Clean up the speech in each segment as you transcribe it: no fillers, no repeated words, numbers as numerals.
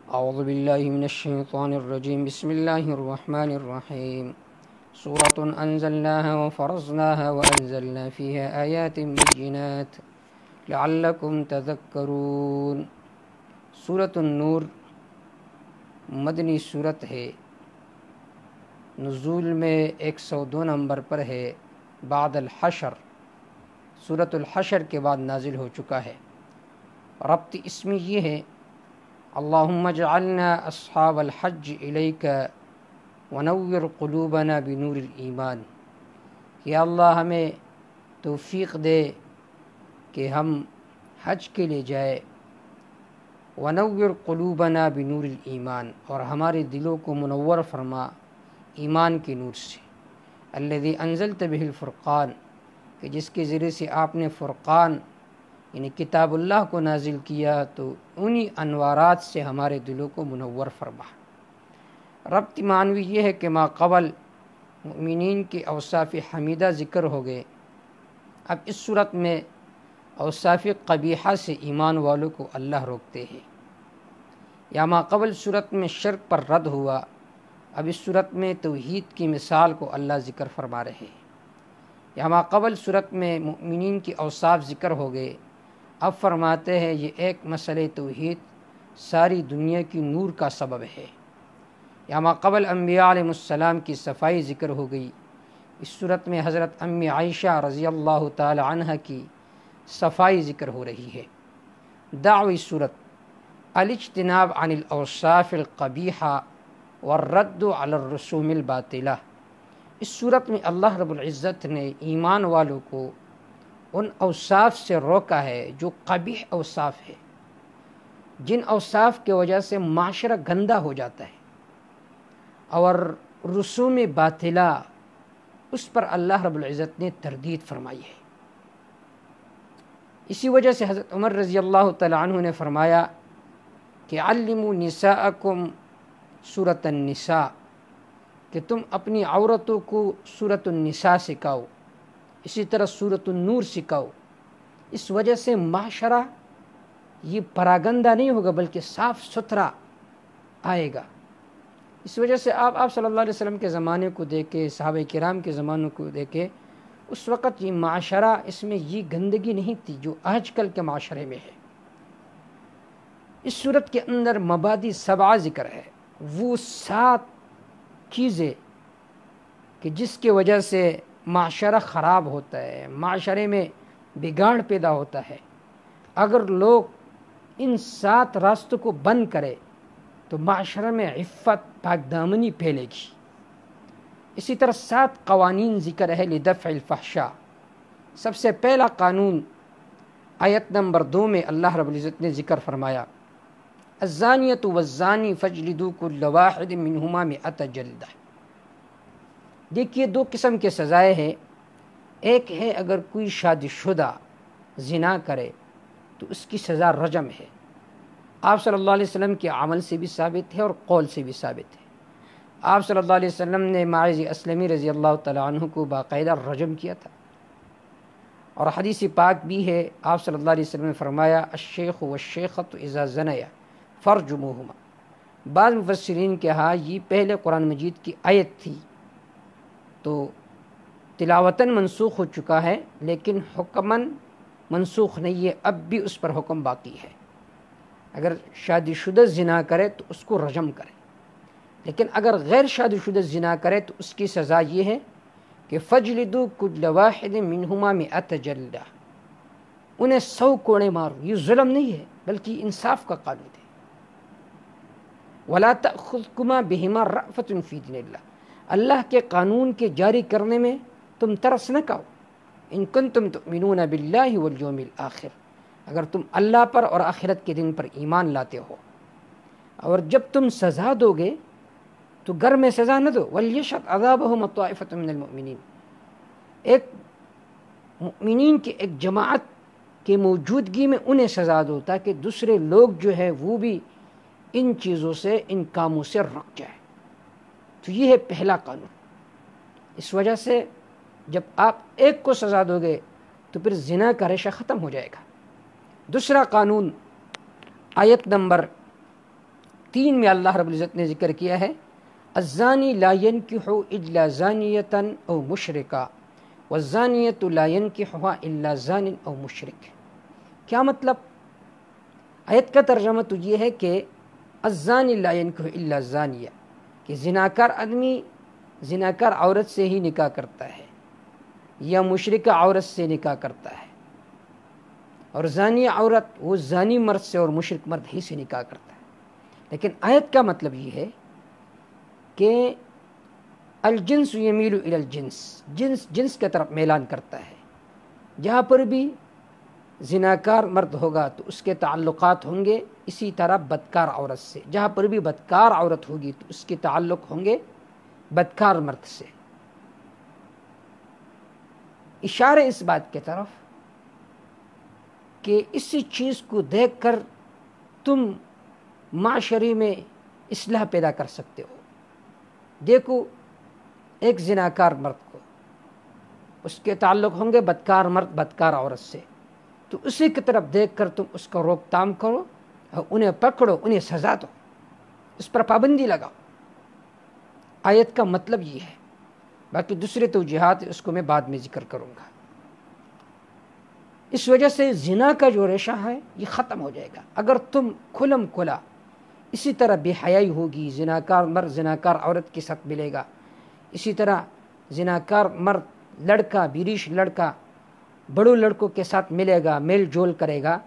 اعوذ باللہ من الشیطان الرجیم بسم اللہ الرحمن الرحیم سورة انزلناها وفرضناها وانزلنا فيها آیات بینات لعلکم تذکرون۔ سورة النور مدنی صورت ہے، نزول میں 102 نمبر پر ہے، بعد الحشر، سورة الحشر کے بعد نازل ہو چکا ہے۔ ربط اس میں یہ ہے، اللہم اجعلنا اصحاب الحج الیک ونور قلوبنا بنور الایمان، یا اللہ ہمیں توفیق دے کہ ہم حج کے لیے جائے، ونور قلوبنا بنور الایمان، اور ہمارے دلوں کو منور فرما ایمان کے نور سے، الذی انزلت بہ الفرقان، کہ جس کے ذریعے سے آپ نے فرقان یعنی کتاب اللہ کو نازل کیا، تو انہی انوارات سے ہمارے دلوں کو منور فرما۔ ربط معنوی یہ ہے کہ ما قبل مؤمنین کے اوصاف حمیدہ ذکر ہو گئے، اب اس صورت میں اوصاف قبیحہ سے ایمان والوں کو اللہ روکتے ہیں۔ یا ما قبل صورت میں شرک پر رد ہوا، اب اس صورت میں توحید کی مثال کو اللہ ذکر فرما رہے ہیں۔ یا ما قبل صورت میں مؤمنین کے اوصاف ذکر ہو گئے، اب فرماتے ہیں یہ ایک مسئلہ توحید ساری دنیا کی نور کا سبب ہے۔ یا ما قبل انبیاء علیہ السلام کی صفائی ذکر ہو گئی، اس صورت میں حضرت امی عائشہ رضی اللہ تعالی عنہ کی صفائی ذکر ہو رہی ہے۔ دعوی صورت الاجتناب عن الاوصاف القبیحہ والرد علی الرسوم الباطلہ، اس صورت میں اللہ رب العزت نے ایمان والوں کو ان اوصاف سے روکا ہے جو قبیح اوصاف ہے، جن اوصاف کی وجہ سے معاشرہ گندا ہو جاتا ہے، اور رسوم باطلہ اس پر اللہ رب العزت نے تردید فرمائی ہے۔ اسی وجہ سے حضرت عمر رضی اللہ تعالی عنہ نے فرمایا کہ علموا نساءکم سورۃ النساء، کہ تم اپنی عورتوں کو سورۃ النساء سکھاؤ، اسی طرح سورۃ النور سکھاؤ۔ اس وجہ سے معاشرہ یہ پراگندہ نہیں ہوگا بلکہ صاف ستھرا آئے گا۔ اس وجہ سے آپ صلی اللہ علیہ وسلم کے زمانے کو دیکھے، صحابہ کرام کے زمانوں کو دیکھے، اس وقت یہ معاشرہ، اس میں یہ گندگی نہیں تھی جو آج کل کے معاشرے میں ہے۔ اس صورت کے اندر مبادی 7 ذکر ہے، وہ 7 چیزیں کہ جس کی وجہ سے معاشرہ خراب ہوتا ہے، معاشرے میں بگاڑ پیدا ہوتا ہے۔ اگر لوگ ان 7 راستوں کو بند کرے تو معاشرے میں عفت، پاک دامنی پھیلے گی۔ اسی طرح 7 قوانین ذکر ہے لدفع الفحشاء۔ سب سے پہلا قانون آیت نمبر 2 میں اللہ رب العزت نے ذکر فرمایا، الزانیۃ والزانی فاجلدوا کل واحد منہما 100 جلدہ۔ دیکھیے 2 قسم کے سزائیں ہیں، ایک ہے اگر کوئی شادی شدہ زنا کرے تو اس کی سزا رجم ہے، آپ صلی اللہ علیہ وسلم کے عمل سے بھی ثابت ہے اور قول سے بھی ثابت ہے۔ آپ صلی اللہ علیہ وسلم نے ماعز اسلمی رضی اللہ تعالی عنہ کو باقاعدہ رجم کیا تھا، اور حدیث پاک بھی ہے، آپ صلی اللہ علیہ وسلم نے فرمایا الشیخ والشیخۃ اذا زنیا فرجموہما۔ بعض مفسرین کے ہاں یہ پہلے قرآن مجید کی آیت تھی تو تلاوتاً منسوخ ہو چکا ہے، لیکن حکماً منسوخ نہیں ہے، اب بھی اس پر حکم باقی ہے۔ اگر شادی شدہ زنا کرے تو اس کو رجم کرے، لیکن اگر غیر شادی شدہ زنا کرے تو اس کی سزا یہ ہے کہ فجلدوا کل واحد منہما 100 جلدہ، انہیں 100 کوڑے مارو۔ یہ ظلم نہیں ہے بلکہ انصاف کا قانون ہے۔ ولا تأخذکما بہما رأفۃ فی دین اللہ، اللہ کے قانون کے جاری کرنے میں تم ترس نہ کھاؤ، ان کنتم تؤمنون باللہ والیوم الآخر، اگر تم اللہ پر اور آخرت کے دن پر ایمان لاتے ہو۔ اور جب تم سزا دو گے تو گھر میں سزا نہ دو، ولیشہد عذابہم طائفۃ من المؤمنین، ایک مؤمنین کی ایک جماعت کے موجودگی میں انہیں سزا دو تاکہ دوسرے لوگ جو ہے وہ بھی ان چیزوں سے، ان کاموں سے رک جائے۔ تو یہ ہے پہلا قانون۔ اس وجہ سے جب آپ ایک کو سزا دو گے تو پھر زنا کا ریشہ ختم ہو جائے گا۔ دوسرا قانون آیت نمبر 3 میں اللہ رب العزت نے ذکر کیا ہے الزانی لا ينکح الا زانیتا او مشرکا والزانیۃ لا ينکحها الا زان او مشرک۔ کیا مطلب؟ آیت کا ترجمہ تو یہ ہے کہ الزانی لا ينکح الا زانیہ، کہ زناکار آدمی زناکار عورت سے ہی نکاح کرتا ہے یا مشرکہ عورت سے نکاح کرتا ہے، اور زانی عورت وہ زانی مرد سے اور مشرک مرد ہی سے نکاح کرتا ہے۔ لیکن آیت کا مطلب یہ ہے کہ الجنس یمیل الی الجنس، جنس جنس کی طرف میلان کرتا ہے۔ جہاں پر بھی زناکار مرد ہوگا تو اس کے تعلقات ہوں گے اسی طرح بدکار عورت سے، جہاں پر بھی بدکار عورت ہوگی تو اس کے تعلق ہوں گے بدکار مرد سے۔ اشارہ اس بات کی طرف کہ اسی چیز کو دیکھ کر تم معاشرے میں اصلاح پیدا کر سکتے ہو۔ دیکھو ایک زناکار مرد کو، اس کے تعلق ہوں گے بدکار مرد بدکار عورت سے، تو اسی کی طرف دیکھ کر تم اس کا روک تھام کرو اور انہیں پکڑو، انہیں سزا دو، اس پر پابندی لگاؤ۔ آیت کا مطلب یہ ہے۔ باقی دوسرے توجیہات اس کو میں بعد میں ذکر کروں گا۔ اس وجہ سے زنا کا جو ریشہ ہے یہ ختم ہو جائے گا اگر تم کھلم کھلا اسی طرح بے حیائی ہوگی، زناکار مرد زناکار عورت کے ساتھ ملے گا، اسی طرح زناکار مرد لڑکا بیریش لڑکا بڑوں لڑکوں کے ساتھ ملے گا، میل جول کرے گا،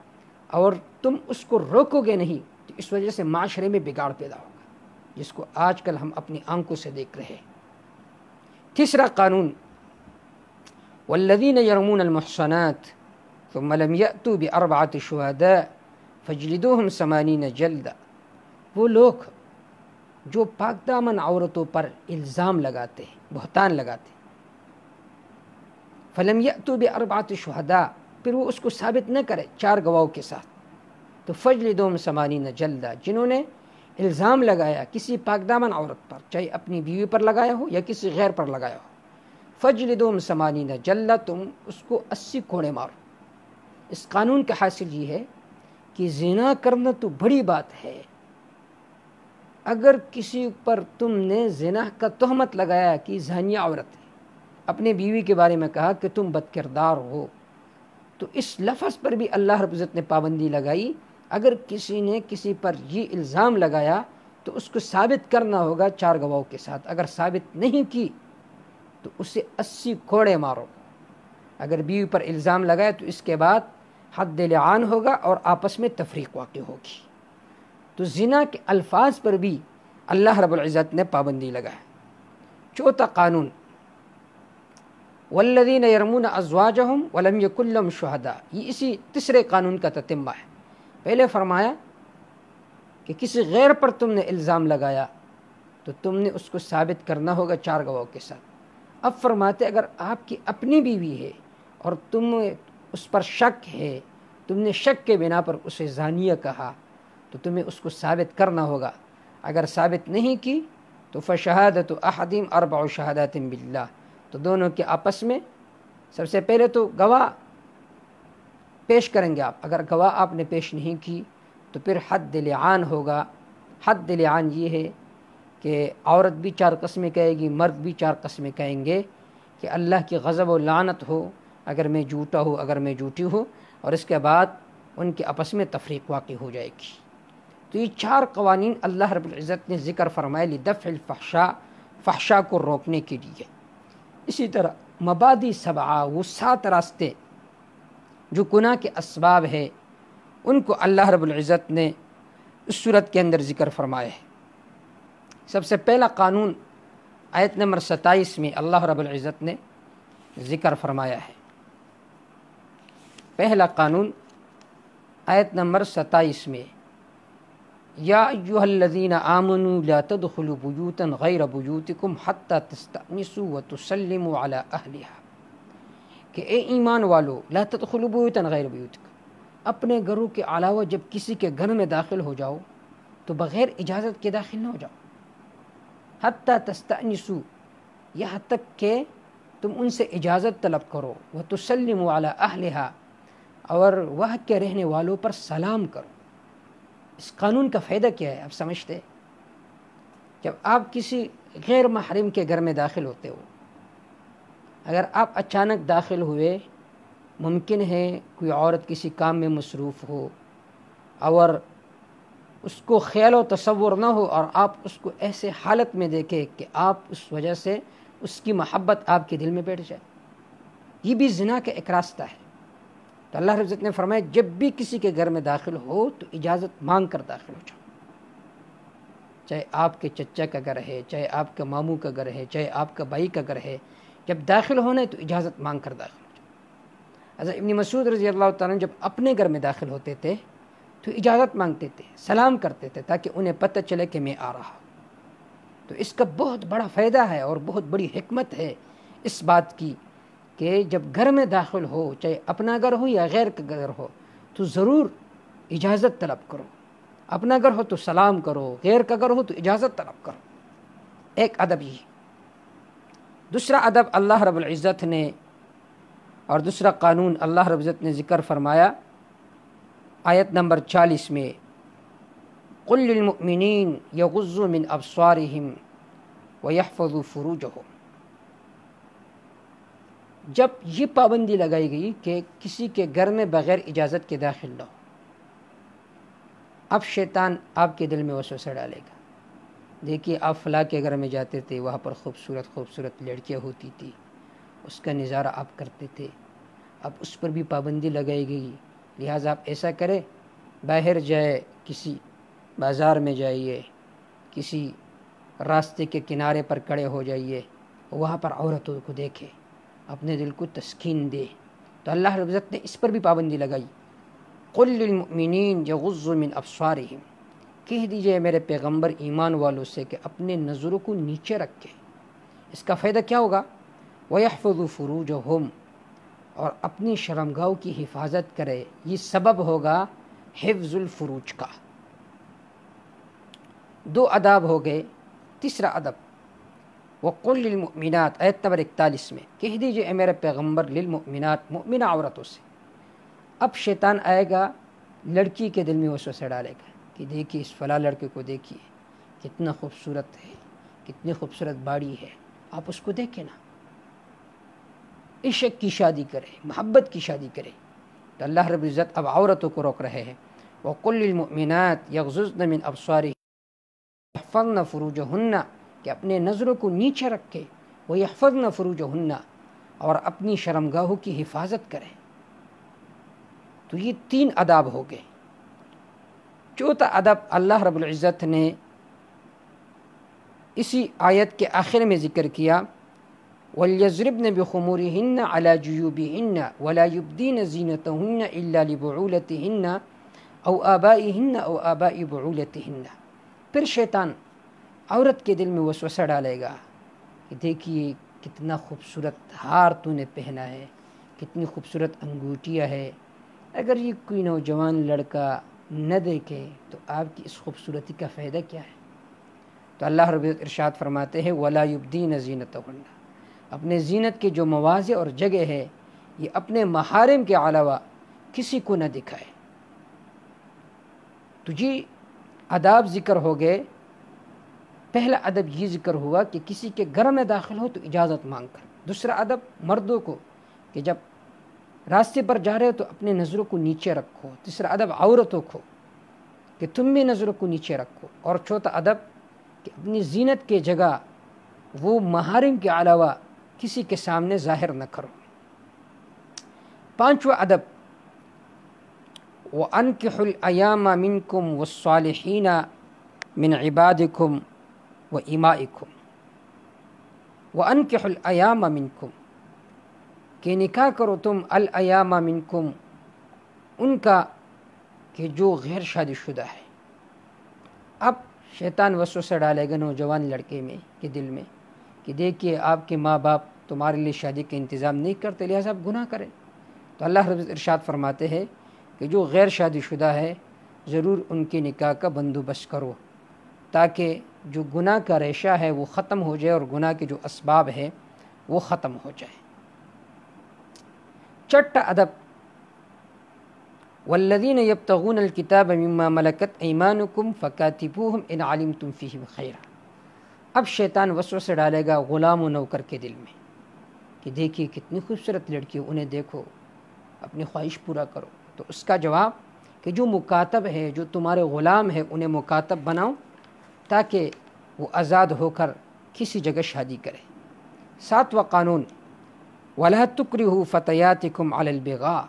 اور تم اس کو روکو گے نہیں تو اس وجہ سے معاشرے میں بگاڑ پیدا ہوگا، جس کو آج کل ہم اپنی آنکھوں سے دیکھ رہے ہیں۔ تیسرا قانون والذین یرمون المحصنات ثم لم یأتوا بأربعة شہداء فاجلدوہم 80 جلدہ، وہ لوگ جو پاک دامن عورتوں پر الزام لگاتے ہیں، بہتان لگاتے ہیں، فلم یأتوا بأربعة شہداء، پھر وہ اس کو ثابت نہ کرے 4 گواہوں کے ساتھ، تو فاجلدوہم 80 جلدہ، جنہوں نے الزام لگایا کسی پاک دامن عورت پر، چاہے اپنی بیوی پر لگایا ہو یا کسی غیر پر لگایا ہو، فاجلدوہم 80 جلدہ، تم اس کو 80 کوڑے مارو۔ اس قانون کا حاصل یہ ہے کہ زنا کرنا تو بڑی بات ہے، اگر کسی پر تم نے زنا کا تہمت لگایا کہ زانیہ عورت ہے، اپنے بیوی کے بارے میں کہا کہ تم بد کردار ہو، تو اس لفظ پر بھی اللہ رب العزت نے پابندی لگائی۔ اگر کسی نے کسی پر یہ الزام لگایا تو اس کو ثابت کرنا ہوگا 4 گواہوں کے ساتھ، اگر ثابت نہیں کی تو اسے 80 کوڑے مارو۔ اگر بیوی پر الزام لگایا تو اس کے بعد حد لعان ہوگا اور آپس میں تفریق واقع ہوگی۔ تو زنا کے الفاظ پر بھی اللہ رب العزت نے پابندی لگایا۔ چوتھا قانون والذین یرمون ازواجہم ولم یکن لہم شہداء، یہ اسی تیسرے قانون کا تتمہ ہے۔ پہلے فرمایا کہ کسی غیر پر تم نے الزام لگایا تو تم نے اس کو ثابت کرنا ہوگا 4 گواہوں کے ساتھ۔ اب فرماتے اگر آپ کی اپنی بیوی ہے اور تم اس پر شک ہے، تم نے شک کے بنا پر اسے زانیہ کہا تو تمہیں اس کو ثابت کرنا ہوگا، اگر ثابت نہیں کی تو فشہادۃ احدہم 4 شہادات باللہ، تو دونوں کے آپس میں سب سے پہلے تو گواہ پیش کریں گے آپ، اگر گواہ آپ نے پیش نہیں کی تو پھر حد لعان ہوگا۔ حد لعان یہ ہے کہ عورت بھی 4 قسمیں کہے گی، مرد بھی 4 قسمیں کہیں گے کہ اللہ کی غضب و لعنت ہو اگر میں جھوٹا ہوں، اگر میں جھوٹی ہوں، اور اس کے بعد ان کے آپس میں تفریق واقع ہو جائے گی۔ تو یہ 4 قوانین اللہ رب العزت نے ذکر فرمائے لدفع الفحشاء، فحشاء کو روکنے کے لیے۔ اسی طرح مبادی 7، وہ 7 راستے جو گناہ کے اسباب ہے، ان کو اللہ رب العزت نے اس صورت کے اندر ذکر فرمایا ہے۔ سب سے پہلا قانون آیت نمبر 27 میں اللہ رب العزت نے ذکر فرمایا ہے۔ پہلا قانون آیت نمبر 27 میں یا ایھا الذین آمنوا لا تدخلوا بیوتا غیر بیوتکم حتی تستأنسوا وتسلموا علی اہلہا، کہ اے ایمان والو لا تدخلوا بیوتا غیر بیوتکم، اپنے گھروں کے علاوہ جب کسی کے گھر میں داخل ہو جاؤ تو بغیر اجازت کے داخل نہ ہو جاؤ۔ حتی تستأنسوا، یہاں تک کہ تم ان سے اجازت طلب کرو، وتسلموا علی اہلہا، اور وہاں کے رہنے والوں پر سلام کرو۔ اس قانون کا فائدہ کیا ہے آپ سمجھتے ہیں؟ جب آپ کسی غیر محرم کے گھر میں داخل ہوتے ہو، اگر آپ اچانک داخل ہوئے، ممکن ہے کوئی عورت کسی کام میں مصروف ہو اور اس کو خیال و تصور نہ ہو، اور آپ اس کو ایسے حالت میں دیکھیں کہ آپ اس وجہ سے اس کی محبت آپ کے دل میں بیٹھ جائے، یہ بھی زنا کا ایک راستہ ہے۔ تو اللہ رب العزت نے فرمایا جب بھی کسی کے گھر میں داخل ہو تو اجازت مانگ کر داخل ہو جاؤ، چاہے آپ کے چچا کا گھر ہے، چاہے آپ کا ماموں کا گھر ہے، چاہے آپ کا بھائی کا گھر ہے، جب داخل ہونا ہے تو اجازت مانگ کر داخل ہو جاؤ۔ حضرت ابن مسعود رضی اللہ تعالیٰ عنہ جب اپنے گھر میں داخل ہوتے تھے تو اجازت مانگتے تھے، سلام کرتے تھے تاکہ انہیں پتہ چلے کہ میں آ رہا ہوں۔ تو اس کا بہت بڑا فائدہ ہے اور بہت بڑی حکمت ہے اس بات کی کہ جب گھر میں داخل ہو، چاہے اپنا گھر ہو یا غیر کا گھر ہو، تو ضرور اجازت طلب کرو۔ اپنا گھر ہو تو سلام کرو، غیر کا گھر ہو تو اجازت طلب کرو۔ ایک ادب یہ۔ دوسرا ادب اللہ رب العزت نے اور دوسرا قانون اللہ رب العزت نے ذکر فرمایا آیت نمبر 40 میں، قل للمؤمنین یغضوا من ابصارہم ویحفظوا فروجہم۔ جب یہ پابندی لگائی گئی کہ کسی کے گھر میں بغیر اجازت کے داخل نہ ہو، اب شیطان آپ کے دل میں وسوسہ ڈالے گا۔ دیکھیے آپ فلاں کے گھر میں جاتے تھے، وہاں پر خوبصورت خوبصورت لڑکیاں ہوتی تھی، اس کا نظارہ آپ کرتے تھے، اب اس پر بھی پابندی لگائی گئی، لہٰذا آپ ایسا کریں، باہر جائے، کسی بازار میں جائیے، کسی راستے کے کنارے پر کھڑے ہو جائیے، وہاں پر عورتوں کو دیکھے، اپنے دل کو تسکین دے۔ تو اللہ رب العزت نے اس پر بھی پابندی لگائی، قل للمؤمنین یغضوا من ابصارہم، کہہ دیجئے میرے پیغمبر ایمان والوں سے کہ اپنے نظروں کو نیچے رکھے۔ اس کا فائدہ کیا ہوگا؟ وَيَحْفَظُوا فُرُوجَهُمْ، اور اپنی شرمگاہوں کی حفاظت کرے، یہ سبب ہوگا حفظ الفروج کا۔ دو اداب ہو گئے۔ تیسرا ادب وَقُلْ لِلْمُؤْمِنَاتِ، آیت نمبر 41 میں کہہ دیجئے اے میرے پیغمبر للمؤمنات، مؤمنہ عورتوں سے۔ اب شیطان آئے گا، لڑکی کے دل میں وسوسہ ڈالے گا کہ دیکھیے اس فلاں لڑکے کو دیکھیے، کتنا خوبصورت ہے، کتنی خوبصورت باڑی ہے، آپ اس کو دیکھیں نا، عشق کی شادی کرے، محبت کی شادی کرے۔ تو اللہ رب العزت اب عورتوں کو روک رہے ہیں، وَقُلْ لِلْمُؤْمِنَاتِ يَغْضُضْنَ مِنْ أَبْصَارِهِنَّ وَيَحْفَظْنَ فُرُوجَهُنَّ، کہ اپنے نظروں کو نیچے رکھے، وَيَحْفَظْنَ فُرُوجَهُنَّ، اور اپنی شرمگاہوں کی حفاظت کرے۔ تو یہ تین اداب ہو گئے۔ چوتھا ادب اللہ رب العزت نے اسی آیت کے آخر میں ذکر کیا، وَلْيَضْرِبْنَ بِخُمُورِهِنَّ عَلَى جُيُوبِهِنَّ وَلَا يُبْدِينَ زِينَتَهُنَّ إِلَّا لِبُعُولَتِهِنَّ أَوْ آبَائِهِنَّ أَوْ آبَاءِ بُعُولَتِهِنَّ۔ پھر شیطان عورت کے دل میں وسوسہ ڈالے گا کہ دیکھیے کتنا خوبصورت ہار تو نے پہنا ہے، کتنی خوبصورت انگوٹھیاں ہے، اگر یہ کوئی نوجوان لڑکا نہ دیکھے تو آپ کی اس خوبصورتی کا فائدہ کیا ہے؟ تو اللہ رب العزت ارشاد فرماتے ہیں وَلَا يُبْدِينَ زِينَتَهُنَّ، اپنے زینت کی جو مواضع اور جگہ ہے یہ اپنے محارم کے علاوہ کسی کو نہ دکھائے۔ تو یہ آداب ذکر ہو گئے۔ پہلا ادب یہ ذکر ہوا کہ کسی کے گھر میں داخل ہو تو اجازت مانگ کر۔ دوسرا ادب مردوں کو کہ جب راستے پر جا رہے ہو تو اپنے نظروں کو نیچے رکھو۔ تیسرا ادب عورتوں کو کہ تم بھی نظروں کو نیچے رکھو۔ اور چوتھا ادب کہ اپنی زینت کے جگہ وہ محارم کے علاوہ کسی کے سامنے ظاہر نہ کرو۔ پانچواں ادب وَأَنْكِحُوا الْأَيَامَ مِنْكُمْ وَالصَّالِحِينَ مِنْ عِبَادِكُمْ وَإِمَائِكُمْ۔ وَأَنْكِحُوا الْأَيَامَ مِنْكُمْ، کہ نکاح کرو تم الایام منکم، ان کا کہ جو غیر شادی شدہ ہے۔ اب شیطان وسوسہ ڈالے گا نوجوان لڑکے میں کے دل میں کہ دیکھیے آپ کے ماں باپ تمہارے لیے شادی کا انتظام نہیں کرتے، لہٰذا آپ گناہ کریں۔ تو اللہ رب ارشاد فرماتے ہیں کہ جو غیر شادی شدہ ہے ضرور ان کے نکاح کا بندوبست کرو تاکہ جو گناہ کا ریشہ ہے وہ ختم ہو جائے اور گناہ کے جو اسباب ہے وہ ختم ہو جائے۔ چھٹا ادب والذین یبتغون الکتاب مما ملکت ایمانکم فکاتبوہم ان علمتم فیہم خیرا۔ اب شیطان وسوسے ڈالے گا غلام و نوکر کے دل میں کہ دیکھیے کتنی خوبصورت لڑکی، انہیں دیکھو، اپنی خواہش پورا کرو۔ تو اس کا جواب کہ جو مکاتب ہے، جو تمہارے غلام ہے، انہیں مکاتب بناؤ تاکہ وہ آزاد ہو کر کسی جگہ شادی کرے۔ 7واں قانون وَلَا تُكْرِهُ فَتَيَاتِكُمْ عَلَى الْبِغَاءِ،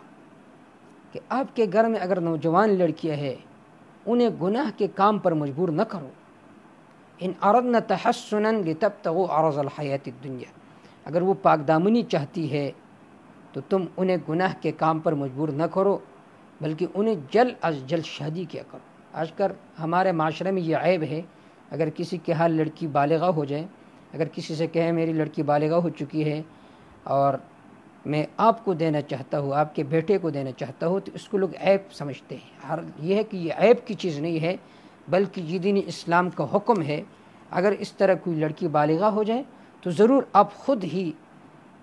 کہ آپ کے گھر میں اگر نوجوان لڑکیاں ہیں انہیں گناہ کے کام پر مجبور نہ کرو۔ ان اردنا تحسنا لتبتغوا عرض الحیات الدنیا، اگر وہ پاک دامنی چاہتی ہے تو تم انہیں گناہ کے کام پر مجبور نہ کرو، بلکہ انہیں جلد از جلد شادی کیا کرو۔ آج کل ہمارے معاشرے میں یہ عیب ہے، اگر کسی کے حال لڑکی بالغہ ہو جائے، اگر کسی سے کہے میری لڑکی بالغہ ہو چکی ہے اور میں آپ کو دینا چاہتا ہوں، آپ کے بیٹے کو دینا چاہتا ہوں، تو اس کو لوگ عیب سمجھتے ہیں۔ یہ ہے کہ یہ عیب کی چیز نہیں ہے، بلکہ یہ دین اسلام کا حکم ہے۔ اگر اس طرح کوئی لڑکی بالغہ ہو جائے تو ضرور آپ خود ہی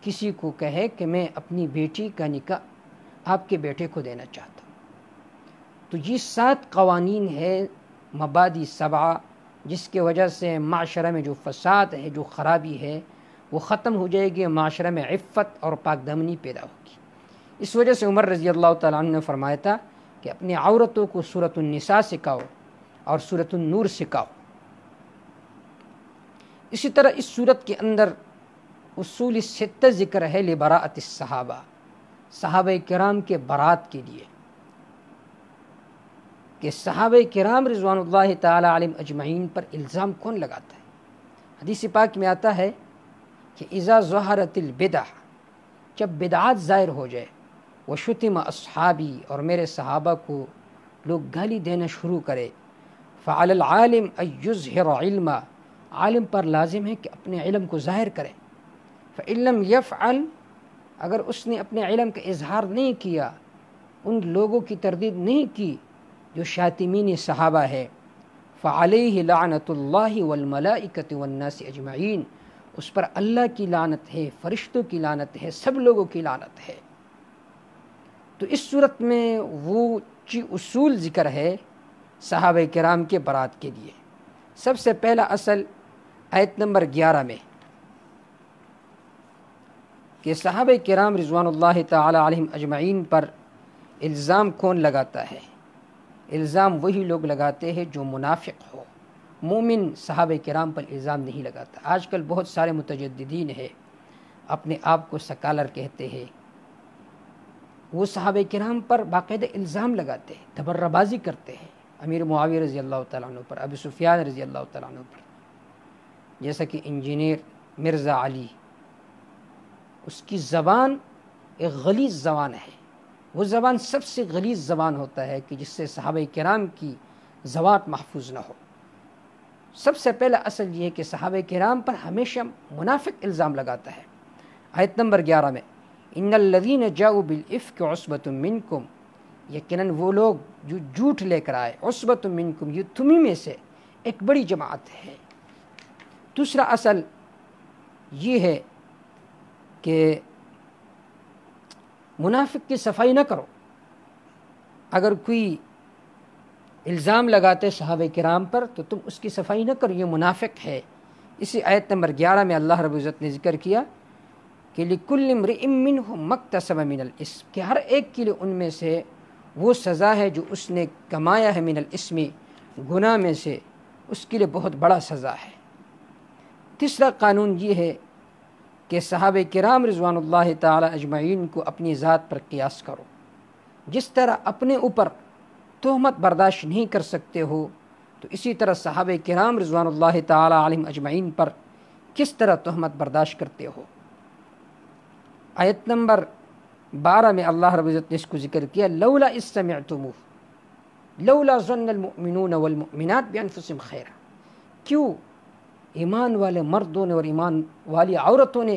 کسی کو کہے کہ میں اپنی بیٹی کا نکاح آپ کے بیٹے کو دینا چاہتا ہوں۔ تو یہ 7 قوانین ہے، مبادی 7، جس کی وجہ سے معاشرہ میں جو فساد ہے، جو خرابی ہے، وہ ختم ہو جائے گی، معاشرہ میں عفت اور پاک دامنی پیدا ہوگی۔ اس وجہ سے عمر رضی اللہ تعالیٰ عنہ نے فرمایا تھا کہ اپنی عورتوں کو سورۃ النساء سکھاؤ اور سورۃ النور سکھاؤ۔ اسی طرح اس سورت کے اندر اصول 6 ذکر ہے لبراءۃ الصحابہ، صحابہ کرام کے برات کے لیے، کہ صحابہ کرام رضوان اللہ تعالی علیہم اجمعین پر الزام کون لگاتا ہے؟ حدیث پاک میں آتا ہے کہ اذا ظہرت البدع، جب بدعات ظاہر ہو جائے، وشتم اصحابی، اور میرے صحابہ کو لوگ گالی دینا شروع کرے، فعلی العالم ان یظہر علما، عالم پر لازم ہے کہ اپنے علم کو ظاہر کرے، فإن لم يفعل، اگر اس نے اپنے علم کا اظہار نہیں کیا، ان لوگوں کی تردید نہیں کی جو شاتمین صحابہ ہے، فعلیہ لعنت اللہ والملائکۃ والناس اجمعین، اس پر اللہ کی لعنت ہے، فرشتوں کی لعنت ہے، سب لوگوں کی لعنت ہے۔ تو اس صورت میں وہ اصول ذکر ہے صحابہ کرام کے برات کے لیے۔ سب سے پہلا اصل آیت نمبر 11 میں کہ صحابہ کرام رضوان اللہ تعالی علیہم اجمعین پر الزام کون لگاتا ہے؟ الزام وہی لوگ لگاتے ہیں جو منافق ہو، مومن صحابہ کرام پر الزام نہیں لگاتا۔ آج کل بہت سارے متجددین ہیں، اپنے آپ کو سکالر کہتے ہیں، وہ صحابہ کرام پر باقاعدہ الزام لگاتے ہیں، تبرہ بازی کرتے ہیں، امیر معاویہ رضی اللہ تعالیٰ عنہ پر، ابو سفیان رضی اللہ تعالیٰ عنہ پر، جیسا کہ انجینئر مرزا علی، اس کی زبان ایک غلیظ زبان ہے، وہ زبان سب سے غلیظ زبان ہوتا ہے کہ جس سے صحابہ کرام کی ذوات محفوظ نہ ہو۔ سب سے پہلا اصل یہ ہے کہ صحابہ کرام پر ہمیشہ منافق الزام لگاتا ہے۔ آیت نمبر 11 میں ان الذین جاؤوا بالافک عصبۃ منکم، یقیناً وہ لوگ جو جھوٹ لے کر آئے، عصبۃ منکم، یہ تمہیں میں سے ایک بڑی جماعت ہے۔ دوسرا اصل یہ ہے کہ منافق کی صفائی نہ کرو۔ اگر کوئی الزام لگاتے صحابہ کرام پر تو تم اس کی صفائی نہ کرو، یہ منافق ہے۔ اسی آیت نمبر 11 میں اللہ رب العزت نے ذکر کیا کہ لِكُلِّ امْرِئٍ مِّنْهُم مَّا اكْتَسَبَ مِنَ الْإِثْمِ، کہ ہر ایک کے لیے ان میں سے وہ سزا ہے جو اس نے کمایا ہے، من الاسم، گناہ میں سے، اس کے لیے بہت بڑا سزا ہے۔ تیسرا قانون یہ ہے کہ صحابہ کرام رضوان اللہ تعالی اجمعین کو اپنی ذات پر قیاس کرو۔ جس طرح اپنے اوپر تہمت برداشت نہیں کر سکتے ہو، تو اسی طرح صحابہ کرام رضوان اللہ تعالی علیہم اجمعین پر کس طرح تہمت برداشت کرتے ہو۔ آیت نمبر 12 میں اللہ رب العزت نے اس کو ذکر کیا، لولا اذ سمعتموہ لولا ظن المؤمنون والمؤمنات بانفسهم خیرا، کیوں ایمان والے مردوں نے اور ایمان والی عورتوں نے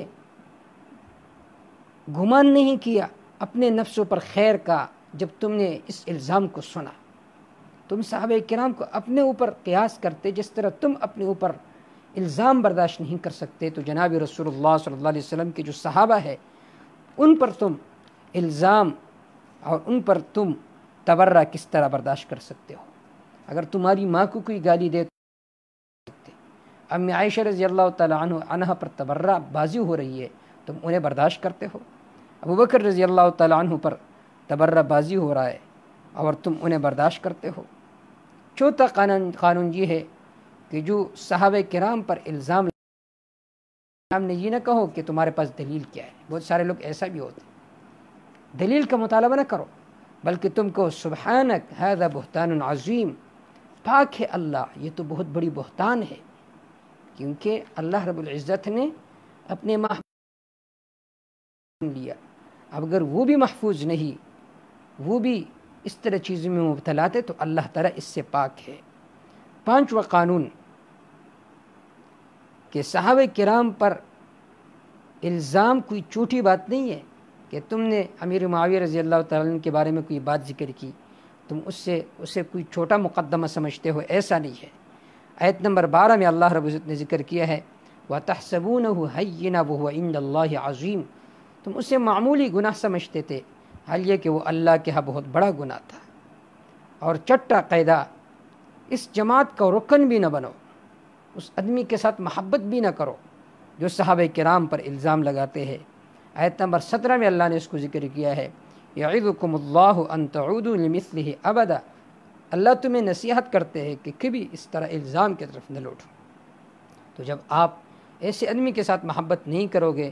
گمان نہیں کیا اپنے نفسوں پر خیر کا جب تم نے اس الزام کو سنا۔ تم صحابہ کرام کو اپنے اوپر قیاس کرتے، جس طرح تم اپنے اوپر الزام برداشت نہیں کر سکتے، تو جناب رسول اللہ صلی اللہ علیہ وسلم کے جو صحابہ ہے ان پر تم الزام اور ان پر تم تبرہ کس طرح برداشت کر سکتے ہو؟ اگر تمہاری ماں کو کوئی گالی دے امی عائشہ رضی اللہ تعالیٰ عنہ پر تبرہ بازی ہو رہی ہے، تم انہیں برداشت کرتے ہو؟ ابو بکر رضی اللہ تعالیٰ عنہ پر تبرہ بازی ہو رہا ہے اور تم انہیں برداشت کرتے ہو؟ چوتھا قانون یہ ہے کہ جو صحابہ کرام پر الزام نے یہ نہ کہو کہ تمہارے پاس دلیل کیا ہے. بہت سارے لوگ ایسا بھی ہوتے ہیں، دلیل کا مطالبہ نہ کرو بلکہ تم کو سبحانک ھذا بہتان عظیم، پاک ہے اللہ، یہ تو بہت بڑی بہتان ہے. کیونکہ اللہ رب العزت نے اپنے محفوظ لیا، اب اگر وہ بھی محفوظ نہیں، وہ بھی اس طرح چیزوں میں مبتلا تھے تو اللہ تعالیٰ اس سے پاک ہے. پانچواں قانون کہ صحابہ کرام پر الزام کوئی چھوٹی بات نہیں ہے کہ تم نے امیر معاویہ رضی اللہ تعالیٰ عنہ کے بارے میں کوئی بات ذکر کی، تم اسے کوئی چھوٹا مقدمہ سمجھتے ہو، ایسا نہیں ہے. آیت نمبر 12 میں اللہ رب العزت نے ذکر کیا ہے وَتَحْسَبُونَهُ هَيِّنًا وَهُوَ عِندَ اللَّهِ عَظِيمٌ، تم اسے معمولی گناہ سمجھتے تھے، حال یہ کہ وہ اللہ کے ہاں بہت بڑا گناہ تھا. اور چھٹا قاعدہ، اس جماعت کا رکن بھی نہ بنو، اس آدمی کے ساتھ محبت بھی نہ کرو جو صحابہ کرام پر الزام لگاتے ہیں. آیت نمبر 17 میں اللہ نے اس کو ذکر کیا ہے یعظکم اللہ ان تعودوا لمثلہ ابدا، اللہ تمہیں نصیحت کرتے ہیں کہ کبھی اس طرح الزام کی طرف نہ لوٹو. تو جب آپ ایسے آدمی کے ساتھ محبت نہیں کرو گے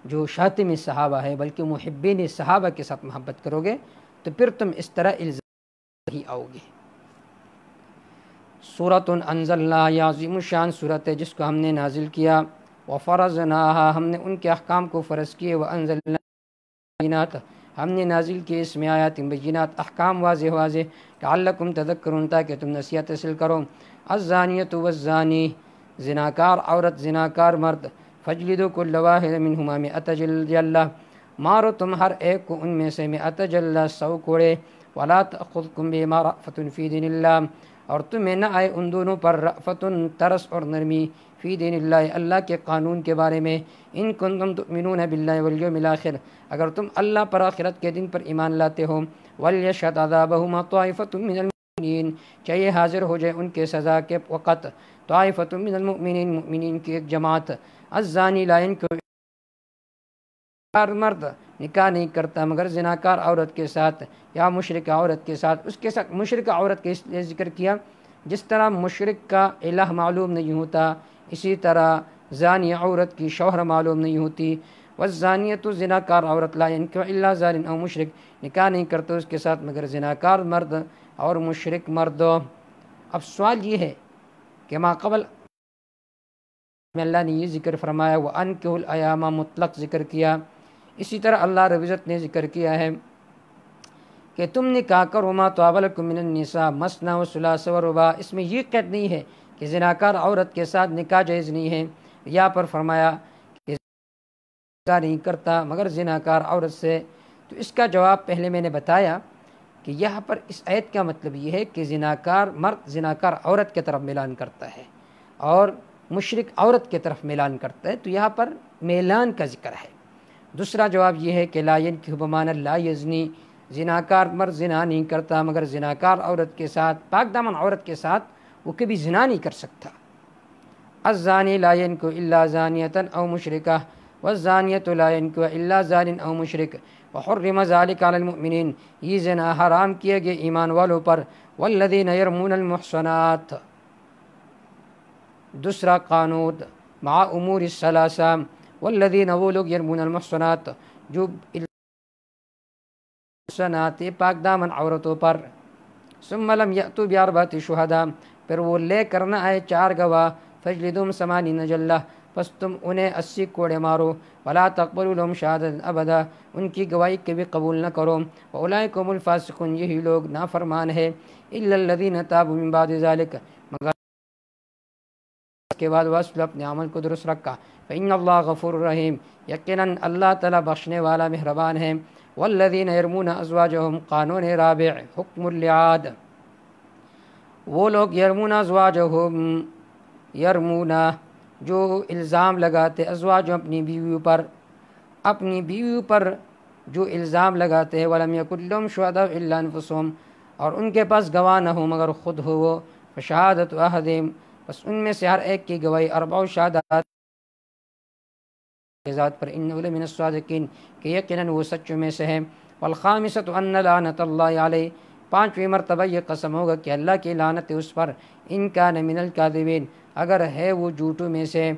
جو شاتم صحابہ ہے بلکہ محبین صحابہ کے ساتھ محبت کرو گے تو پھر تم اس طرح الزام نہیں آؤ گے. سورۃ انزلناہا، یہ عظیم الشان صورت ہے جس کو ہم نے نازل کیا. وفرضناہا، ہم نے ان کے احکام کو فرض کیے. وانزلنا بینات، ہم نے نازل کیے اس میں آیات بینات، احکام واضح لعلکم تذکرون، تاکہ تم نصیحت حاصل کرو. الزانیۃ والزانی، زناکار عورت زناکار مرد، فجلدوا کل واحد منہما مئۃ جلدہ، مارو تم ہر ایک کو ان میں سے 100 جلدہ، 100 کوڑے. ولا تأخذکم بہما رأفۃ فی دین اللہ، اور تمہیں نہ آئے ان دونوں پر رأفۃ ترس اور نرمی، فی دین اللہ اللہ کے قانون کے بارے میں. ان کنتم تؤمنون باللہ والیوم الآخر، اگر تم اللہ پر آخرت کے دن پر ایمان لاتے ہو. ولیشہد عذابہما طائفۃ من المؤمنین، چاہیے حاضر ہو جائے ان کے سزا کے وقت طائفۃ من المؤمنین، مؤمنین کی ایک جماعت. الزانی لا ينکح، مرد نکاح نہیں کرتا مگر زناکار عورت کے ساتھ یا مشرک عورت کے ساتھ. اس کے ساتھ مشرک عورت کے اس لیے ذکر کیا جس طرح مشرک کا الہ معلوم نہیں ہوتا، اسی طرح زانی عورت کی شوہر معلوم نہیں ہوتی. والزانیۃ، زناکار عورت، لا ينکح الا زان او مشرک، نکاح نہیں کرتا اس کے ساتھ مگر زناکار مرد اور مشرک مرد. اب سوال یہ ہے کہ ما قبل میں اللہ نے یہ ذکر فرمایا وَأَنكِحُوا الْأَيَامَ مطلق ذکر کیا، اسی طرح اللہ رب العزت نے ذکر کیا ہے کہ تم نکاح کرو ما طاب لکم من النساء مثنی وثلاث ورباع. اس میں یہ قید نہیں ہے کہ زناکار عورت کے ساتھ نکاح جائز نہیں ہے. یہاں پر فرمایا کہ نکاح نہیں کرتا مگر زناکار عورت سے. تو اس کا جواب پہلے میں نے بتایا کہ یہاں پر اس آیت کا مطلب یہ ہے کہ زناکار مرد زناکار عورت کی طرف میلان کرتا ہے اور مشرک عورت کی طرف میلان کرتا ہے، تو یہاں پر میلان کا ذکر ہے. دوسرا جواب یہ ہے کہ لا ينکح بمعنی لا یزنی، زناکار مرد زنا نہیں کرتا مگر زناکار عورت کے ساتھ، پاک دامن عورت کے ساتھ وہ کبھی زنا نہیں کر سکتا. الزانی لا ينکح الا زانیۃ او مشرکہ، والزانیۃ لا ينکح الا زان او مشرک، وحرم ذلک علی المؤمنین، یہ زنا حرام کیے گئے ایمان والوں پر. والذین یرمون المحصنات، دوسرا قانون مع امور الثلاثہ، والذین، وہ لوگ یرمون المحصنات جو محصنات پاک دامن عورتوں پر، ثم لم یأتوا باربعۃ شہداء، پھر وہ لے کر نہ آئے 4 گواہ، فاجلدوہم 80 جلدہ، پس تم انہیں 80 کوڑے مارو. ولا تقبلوا لهم شہادۃ ابدا، ان کی گواہی کبھی قبول نہ کرو. واولئک هم الفاسقون، یہی لوگ نافرمان ہے. الا الذین تابوا من بعد ذلک، مگر کے بعد واصل اپنے عمل کو درست رکھا. فإن اللہ غفور رحیم، یقیناً اللہ تعالیٰ بخشنے والا مہربان ہے. والذین یرمون ازواجہم، قانون رابع حکم اللعاد، وہ لوگ یرمون ازواجہم، یرمون جو الزام لگاتے ازواجہم اپنی بیویوں پر جو الزام لگاتے ہیں. ولم یکن لہم شہداء الا انفسہم، اور ان کے پاس گواہ نہ ہو مگر خود ہو وہ، فشہادت احدہم، بس ان میں سے ہر ایک کی گواہی اربع شہادات ذات پر، انہ لمن الصادقین، کہ یقیناً وہ سچوں میں سے ہے، والخامسۃ ان لعنۃ اللہ علیہ، پانچویں مرتبہ یہ قسم ہوگا کہ اللہ کی لعنت ہے اس پر، ان کان من الکاذبین، اگر ہے وہ جھوٹوں میں سے،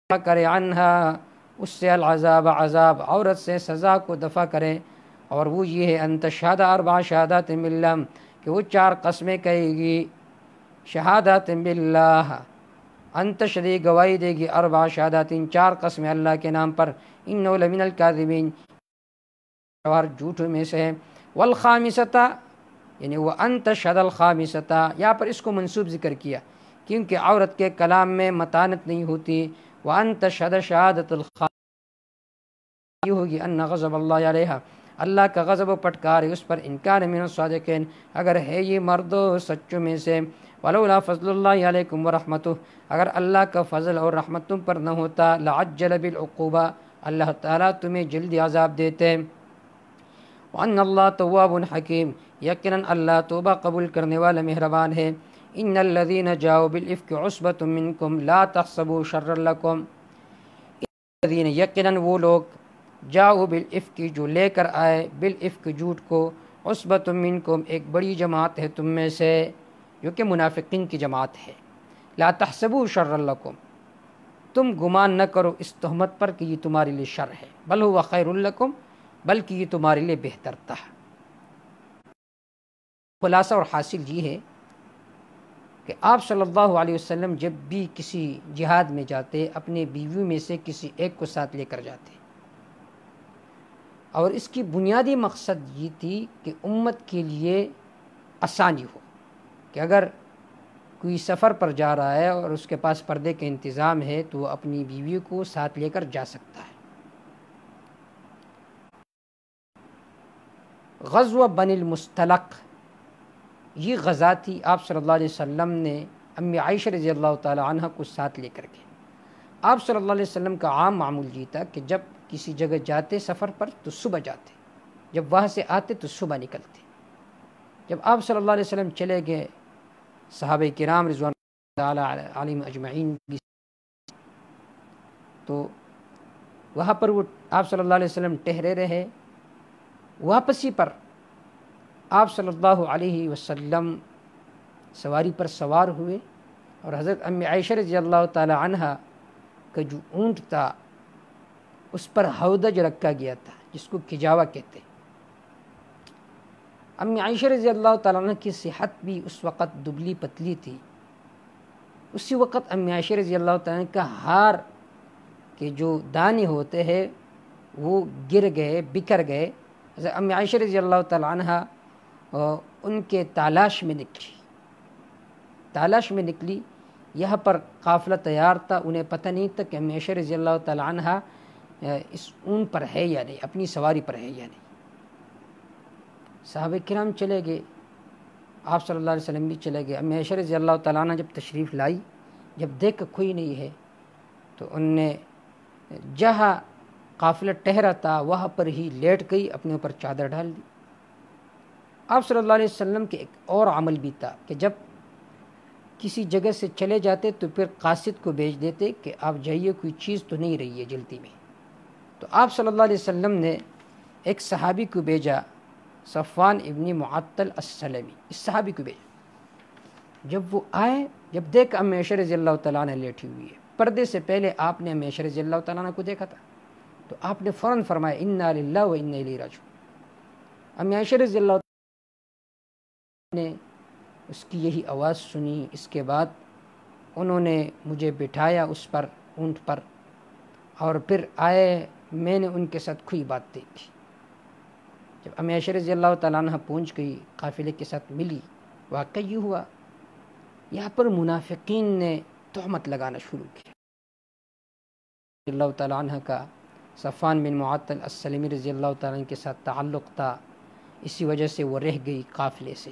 کرے عنہا، اس سے العذاب عذاب، عورت سے سزا کو دفع کرے، اور وہ یہ ہے ان تشہد اربع شہادات باللہ، کہ وہ چار قسمیں کہے گی، شہادات باللہ، ان تشہد گواہی دے گی، اربع شہادات چار قسمیں اللہ کے نام پر، انہ لمن الکاذبین، اور جھوٹوں میں سے ہے، والخامسۃ، یعنی وہ ان تشہد الخامسۃ، یہاں پر اس کو منصوب ذکر کیا کیونکہ عورت کے کلام میں متانت نہیں ہوتی، وَأَن تَشْهَدَ شَهَادَةُ الْخَامِسَةِ، یہ ہوگی ان غضب اللہ علیہ، اللہ کا غضب و پٹکار ہے اس پر، ان کان من الصادقین، اگر ہے یہ مرد سچوں میں سے، وَلَوْلَا فَضْلُ اللَّهِ عَلَيْكُمْ وَرَحْمَتُهُ، اگر اللہ کا فضل اور رحمت تم پر نہ ہوتا، لَعَجَّلَ بِالْعُقُوبَةِ، اللہ تعالیٰ تمہیں جلدی عذاب دیتے، وَأَنَّ اللَّهَ تَوَّابٌ حَكِيمٌ، یقیناً اللہ توبہ قبول کرنے والا مہربان ہے، ان الذین جاؤوا بالافک عصبۃ منکم لا تحسبوا شرا لکم، الذین، یقیناً وہ لوگ، جاؤوا بالافک، جو لے کر آئے، بالافک، جھوٹ کو، عصبۃ منکم، ایک بڑی جماعت ہے تم میں سے، جو کہ منافقین کی جماعت ہے، لا تحسبوا شرا لکم، تم گمان نہ کرو اس تہمت پر کہ یہ تمہارے لیے شر ہے، بل هو خیر لکم، بلکہ یہ تمہارے لیے بہتر تھا۔ خلاصہ اور حاصل یہ ہے کہ آپ صلی اللہ علیہ وسلم جب بھی کسی جہاد میں جاتے، اپنے بیویوں میں سے کسی ایک کو ساتھ لے کر جاتے، اور اس کی بنیادی مقصد یہ تھی کہ امت کے لیے آسانی ہو، کہ اگر کوئی سفر پر جا رہا ہے اور اس کے پاس پردے کا انتظام ہے تو وہ اپنی بیویوں کو ساتھ لے کر جا سکتا ہے۔ غزوہ بنی المستلق، یہ غزہ تھی، آپ صلی اللہ علیہ وسلم نے امی عائشہ رضی اللہ تعالی عنہ کو ساتھ لے کر کے، آپ صلی اللہ علیہ وسلم کا عام معمول یہ تھا کہ جب کسی جگہ جاتے سفر پر تو صبح جاتے، جب وہاں سے آتے تو صبح نکلتے۔ جب آپ صلی اللہ علیہ وسلم چلے گئے، صحابہ کرام رضوان اللہ علیہم اجمعین بھی، تو وہاں پر وہ آپ صلی اللہ علیہ وسلم ٹھہرے رہے، واپسی پر آپ صلی اللہ علیہ وسلم سواری پر سوار ہوئے، اور حضرت امی عائشہ رضی اللہ تعالی عنہ کا جو اونٹ تھا اس پر ہودج رکھا گیا تھا، جس کو کجاوا کہتے۔ امی عائشہ رضی اللہ تعالیٰ عنہ کی صحت بھی اس وقت دبلی پتلی تھی، اسی وقت امی عائشہ رضی اللہ تعالیٰ عنہ کا ہار کے جو دانے ہوتے ہیں وہ گر گئے، بکھر گئے۔ حضرت امی عائشہ رضی اللہ تعالیٰ عنہ ان کے تالاش میں نکلی، یہاں پر قافلہ تیار تھا، انہیں پتہ نہیں تھا کہ امی عائشہ رضی اللہ تعالیٰ عنہ اس اون پر ہے یا نہیں، اپنی سواری پر ہے یا نہیں۔ صحابہ کرام چلے گئے، آپ صلی اللہ علیہ وسلم بھی چلے گئے۔ امی عائشہ رضی اللہ تعالیٰ عنہ جب تشریف لائی، جب دیکھ کہ کوئی نہیں ہے تو ان نے جہاں قافلہ ٹھہرا تھا وہاں پر ہی لیٹ گئی، اپنے اوپر چادر ڈال دی۔ آپ صلی اللہ علیہ وسلم کے ایک اور عمل بھی تھا کہ جب کسی جگہ سے چلے جاتے تو پھر قاصد کو بھیج دیتے کہ آپ جائیے، کوئی چیز تو نہیں رہی ہے جلدی میں۔ تو آپ صلی اللہ علیہ وسلم نے ایک صحابی کو بھیجا، صفوان ابن معطل السلمی، اس صحابی کو بھیجا۔ جب وہ آئے، جب دیکھ امی عائشہ رضی اللہ تعالیٰ عنہ لیٹی ہوئی ہے، پردے سے پہلے آپ نے امی عائشہ رضی اللہ تعالیٰ عنہ کو دیکھا تھا، تو آپ نے فوراً فرمایا انا للہ و انا الیہ راجعون۔ امی عائشہ رضی اللہ تعالیٰ نے اس کی یہی آواز سنی، اس کے بعد انہوں نے مجھے بٹھایا اس پر، اونٹ پر، اور پھر آئے، میں نے ان کے ساتھ کوئی بات دیکھی۔ جب امی عائشہ رضی اللہ تعالیٰ عنہ پہنچ گئی، قافلے کے ساتھ ملی، واقعی یہ ہوا، یہاں پر منافقین نے تہمت لگانا شروع کیا۔ رضی اللہ تعالیٰ عنہ کا صفوان بن معطل السلمی رضی اللہ تعالیٰ عنہ کے ساتھ تعلق تھا، اسی وجہ سے وہ رہ گئی قافلے سے۔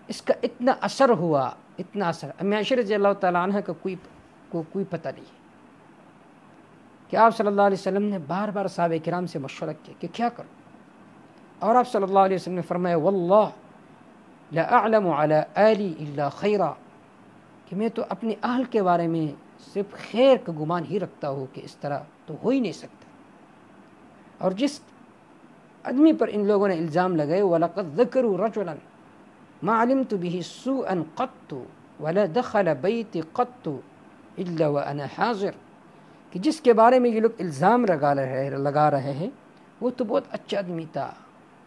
اس کا اتنا اثر ہوا، اتنا اثر، امی عائشہ رضی اللہ تعالیٰ عنہ کا کوئی پتہ نہیں کہ آپ صلی اللہ علیہ وسلم نے بار بار صحابہ کرام سے مشورہ کیا کہ کیا کروں۔ اور آپ صلی اللہ علیہ وسلم نے فرمایا واللہ لا اعلم علی آلی الا خیرا، کہ میں تو اپنے اہل کے بارے میں صرف خیر کا گمان ہی رکھتا ہوں کہ اس طرح تو ہو ہی نہیں سکتا۔ اور جس آدمی پر ان لوگوں نے الزام لگائے وَلَقَدْ ذَكَرُوا رَجُلًا مَا عَلِمْتُ بِهِ سُوءًا قَطُّ وَلَا دَخَلَ بَيْتِ قَطُّ إِلَّا وَأَنَا حَاضِرٌ، کہ جس کے بارے میں یہ لوگ الزام لگا رہے ہیں وہ تو بہت اچھا آدمی تھا،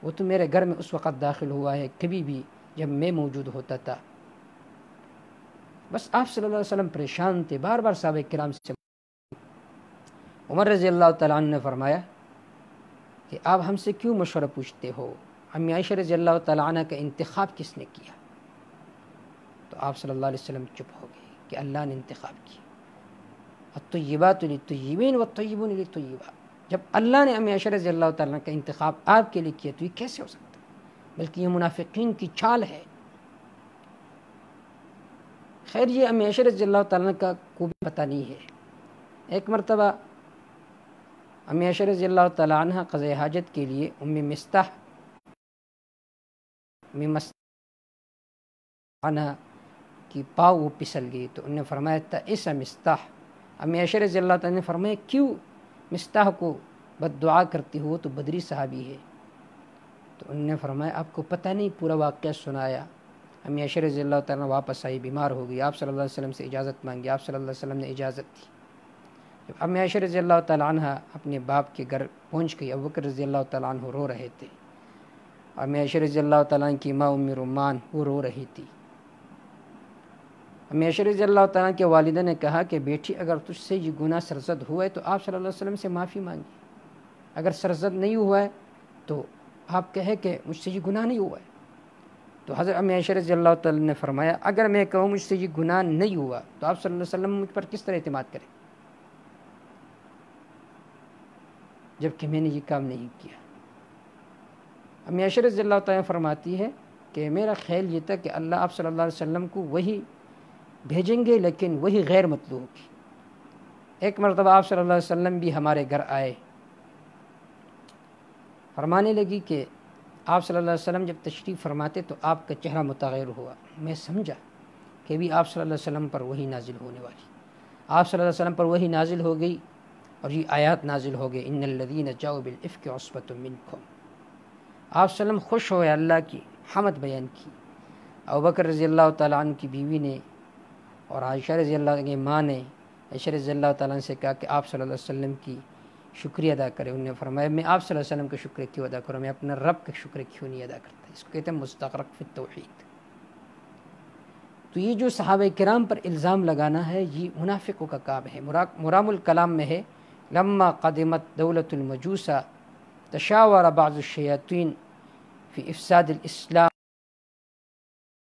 وہ تو میرے گھر میں اس وقت داخل ہوا ہے کبھی بھی جب میں موجود ہوتا تھا۔ بس آپ صلی اللہ علیہ وسلم پریشان تھے، بار بار صحابہ کرام سے۔ عمر رضی اللہ تعالیٰ عنہ نے فرمایا کہ آپ ہم سے کیوں مشورہ پوچھتے ہو؟ امی عائشہ رضی اللہ تعالیٰ عنہ کا انتخاب کس نے کیا؟ تو آپ صلی اللہ علیہ وسلم چپ ہو گئے کہ اللہ نے انتخاب کیا۔ الطیبات للطیبین والطیبون للطیبات، جب اللہ نے امی عائشہ رضی اللہ تعالیٰ عنہ کا انتخاب آپ کے لیے کیا تو یہ کیسے ہو سکتا ہے؟ بلکہ یہ منافقین کی چال ہے۔ خیر یہ امی عائشہ رضی اللہ تعالیٰ عنہ کا کو بھی پتہ نہیں ہے۔ ایک مرتبہ امی عائشہ رضی اللہ تعالیٰ عنہ قضاء حاجت کے لیے ام مستح عنہ کی پاؤں وہ پسل گئی تو انہوں نے فرمایا تھا ایسا مستح، امی عائشہ رضی اللہ تعالیٰ نے فرمایا کیوں مستح کو بد دعا کرتی ہو، تو بدری صحابی ہے۔ تو انہوں نے فرمایا آپ کو پتہ نہیں، پورا واقعہ سنایا۔ امی عائشہ رضی اللہ تعالیٰ واپس آئی، بیمار ہو گئی، آپ صلی اللہ علیہ وسلم سے اجازت مانگی، آپ صلی اللہ علیہ وسلم نے اجازت دی۔ جب امی عائشہ رضی اللہ تعالیٰ عنہ اپنے باپ کے گھر پہنچ گئی، ابوبکر رضی اللہ تعالیٰ عنہ رو رہے تھے، امی عائشہ رضی اللہ تعالیٰ عنہ کی ماں ام رومان وہ رو رہی تھی۔ امی عائشہ رضی اللہ تعالیٰ کے والدہ نے کہا کہ بیٹی اگر تجھ سے یہ گناہ سرزد ہوا ہے تو آپ صلی اللہ علیہ وسلم سے معافی مانگی، اگر سرزد نہیں ہوا ہے تو آپ کہے کہ مجھ سے یہ گناہ نہیں ہوا ہے۔ تو حضرت امی عائشہ رضی اللہ تعالیٰ نے فرمایا اگر میں کہوں مجھ سے یہ گناہ نہیں ہوا تو آپ صلی اللہ علیہ وسلم مجھ پر کس طرح اعتماد کریں، جبکہ میں نے یہ کام نہیں کیا۔ امی عائشہ رضی اللہ تعالیٰ فرماتی ہے کہ میرا خیال یہ تھا کہ اللہ آپ صلی اللہ علیہ وسلم کو وہی بھیجیں گے لیکن وہی غیر مطلوب کی۔ ایک مرتبہ آپ صلی اللہ علیہ وسلم بھی ہمارے گھر آئے، فرمانے لگی کہ آپ صلی اللہ علیہ وسلم جب تشریف فرماتے تو آپ کا چہرہ متغیر ہوا، میں سمجھا کہ بھی آپ صلی اللہ علیہ وسلم پر وہی نازل ہونے والی۔ آپ صلی اللہ علیہ وسلم پر وہی نازل ہو گئی اور یہ آیات نازل ہو گئے ان الذین جاؤوا بالافک عصبۃ منکم۔ آپ صلی اللہ علیہ وسلم خوش ہوئے، اللہ کی حمد بیان کی۔ ابوبکر رضی اللہ تعالیٰ عنہ کی بیوی نے اور عائشہ رضی اللہ عنہ کی ماں نے عائشہ رضی اللہ تعالیٰ عنہ سے کہا کہ آپ صلی اللہ علیہ وسلم کی شکریہ ادا کرے۔ انہوں نے فرمایا میں آپ صلی اللہ علیہ وسلم کا شکریہ کیوں ادا کروں، میں اپنا رب کا شکریہ کیوں نہیں ادا کرتا۔ اس کو کہتے ہیں مستغرق فی التوحید۔ تو یہ جو صحابہ کرام پر الزام لگانا ہے یہ منافقوں کا کام ہے۔ مرام الکلام میں ہے لما قدمت دولت المجوس تشاور بعض الشیاطین فی افساد الاسلام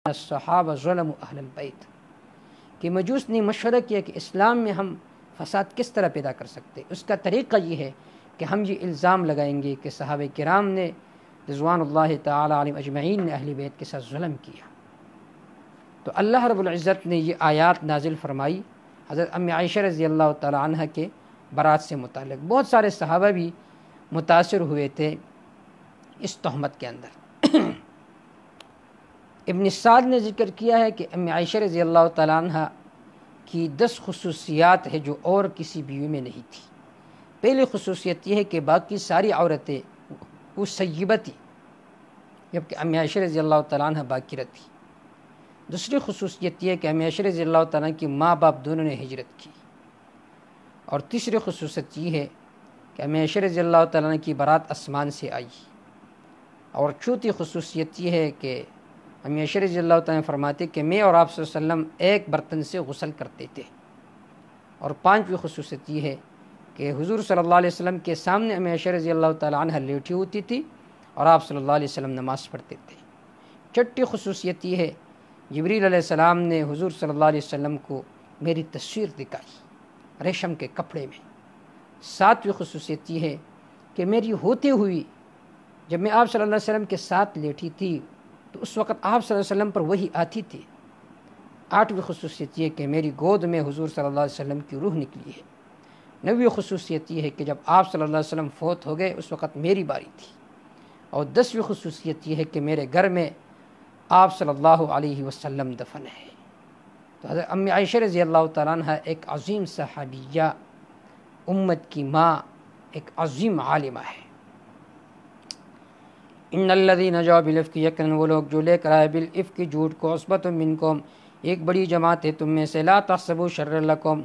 الصحابہ ظلموا اہل البیت، کہ مجوس نے مشورہ کیا کہ اسلام میں ہم فساد کس طرح پیدا کر سکتے۔ اس کا طریقہ یہ ہے کہ ہم یہ الزام لگائیں گے کہ صحابہ کرام نے رضوان اللہ تعالی علیہم اجمعین نے اہل بیت کے ساتھ ظلم کیا۔ تو اللہ رب العزت نے یہ آیات نازل فرمائی حضرت امی عائشہ رضی اللہ تعالی عنہ کے برات سے متعلق۔ بہت سارے صحابہ بھی متاثر ہوئے تھے اس تہمت کے اندر۔ ابن سعد نے ذکر کیا ہے کہ امی عائشہ رضی اللہ تعالی عنہ کی 10 خصوصیات ہے جو اور کسی بیوی میں نہیں تھی۔ پہلی خصوصیت یہ ہے کہ باقی ساری عورتیں وہ سیبہ تھی جبکہ امی عائشہ رضی اللہ تعالیٰ عنہ باکرہ تھی۔ دوسری خصوصیت یہ ہے کہ امی عائشہ رضی اللہ تعالیٰ کی ماں باپ دونوں نے ہجرت کی۔ اور تیسری خصوصیت یہ ہے کہ امی عائشہ رضی اللہ تعالیٰ کی برات آسمان سے آئی۔ اور چوتھی خصوصیت یہ ہے کہ امی عائشہ رضی اللہ تعالیٰ فرماتے کہ میں اور آپ صلی اللہ علیہ وسلم ایک برتن سے غسل کرتے تھے۔ اور پانچویں خصوصیت یہ ہے کہ حضور صلی اللہ علیہ وسلم کے سامنے امی عائشہ رضی اللہ تعالیٰ عنہ لیٹی ہوتی تھی اور آپ صلی اللہ علیہ وسلم نماز پڑھتے تھے۔ چھٹی خصوصیت یہ ہے جبریل علیہ السلام نے حضور صلی اللہ علیہ وسلم کو میری تصویر دکھائی ریشم کے کپڑے میں۔ ساتویں خصوصیت یہ ہے کہ میری ہوتے ہوئی جب میں آپ صلی اللہ علیہ وسلم کے ساتھ لیٹی تھی تو اس وقت آپ صلی اللہ علیہ وسلم پر وہی آتی تھی۔ آٹھویں خصوصیت یہ کہ میری گود میں حضور صلی اللہ علیہ وسلم کی روح نکلی ہے۔ نویں خصوصیت یہ ہے کہ جب آپ صلی اللہ علیہ وسلم فوت ہو گئے اس وقت میری باری تھی۔ اور 10ویں خصوصیت یہ ہے کہ میرے گھر میں آپ صلی اللہ علیہ وسلم دفن ہے۔ تو حضرت امی عائشہ رضی اللہ تعالیٰ عنہ ایک عظیم صحابیہ، امت کی ماں، ایک عظیم عالمہ ہے۔ ان الذین جاؤ بالافک، یقیناً وہ لوگ جو لے کر آئے بالافک جھوٹ کو، عصبۃ منکم ایک بڑی جماعت ہے تم میں سے، لا تحسبوا شرا لکم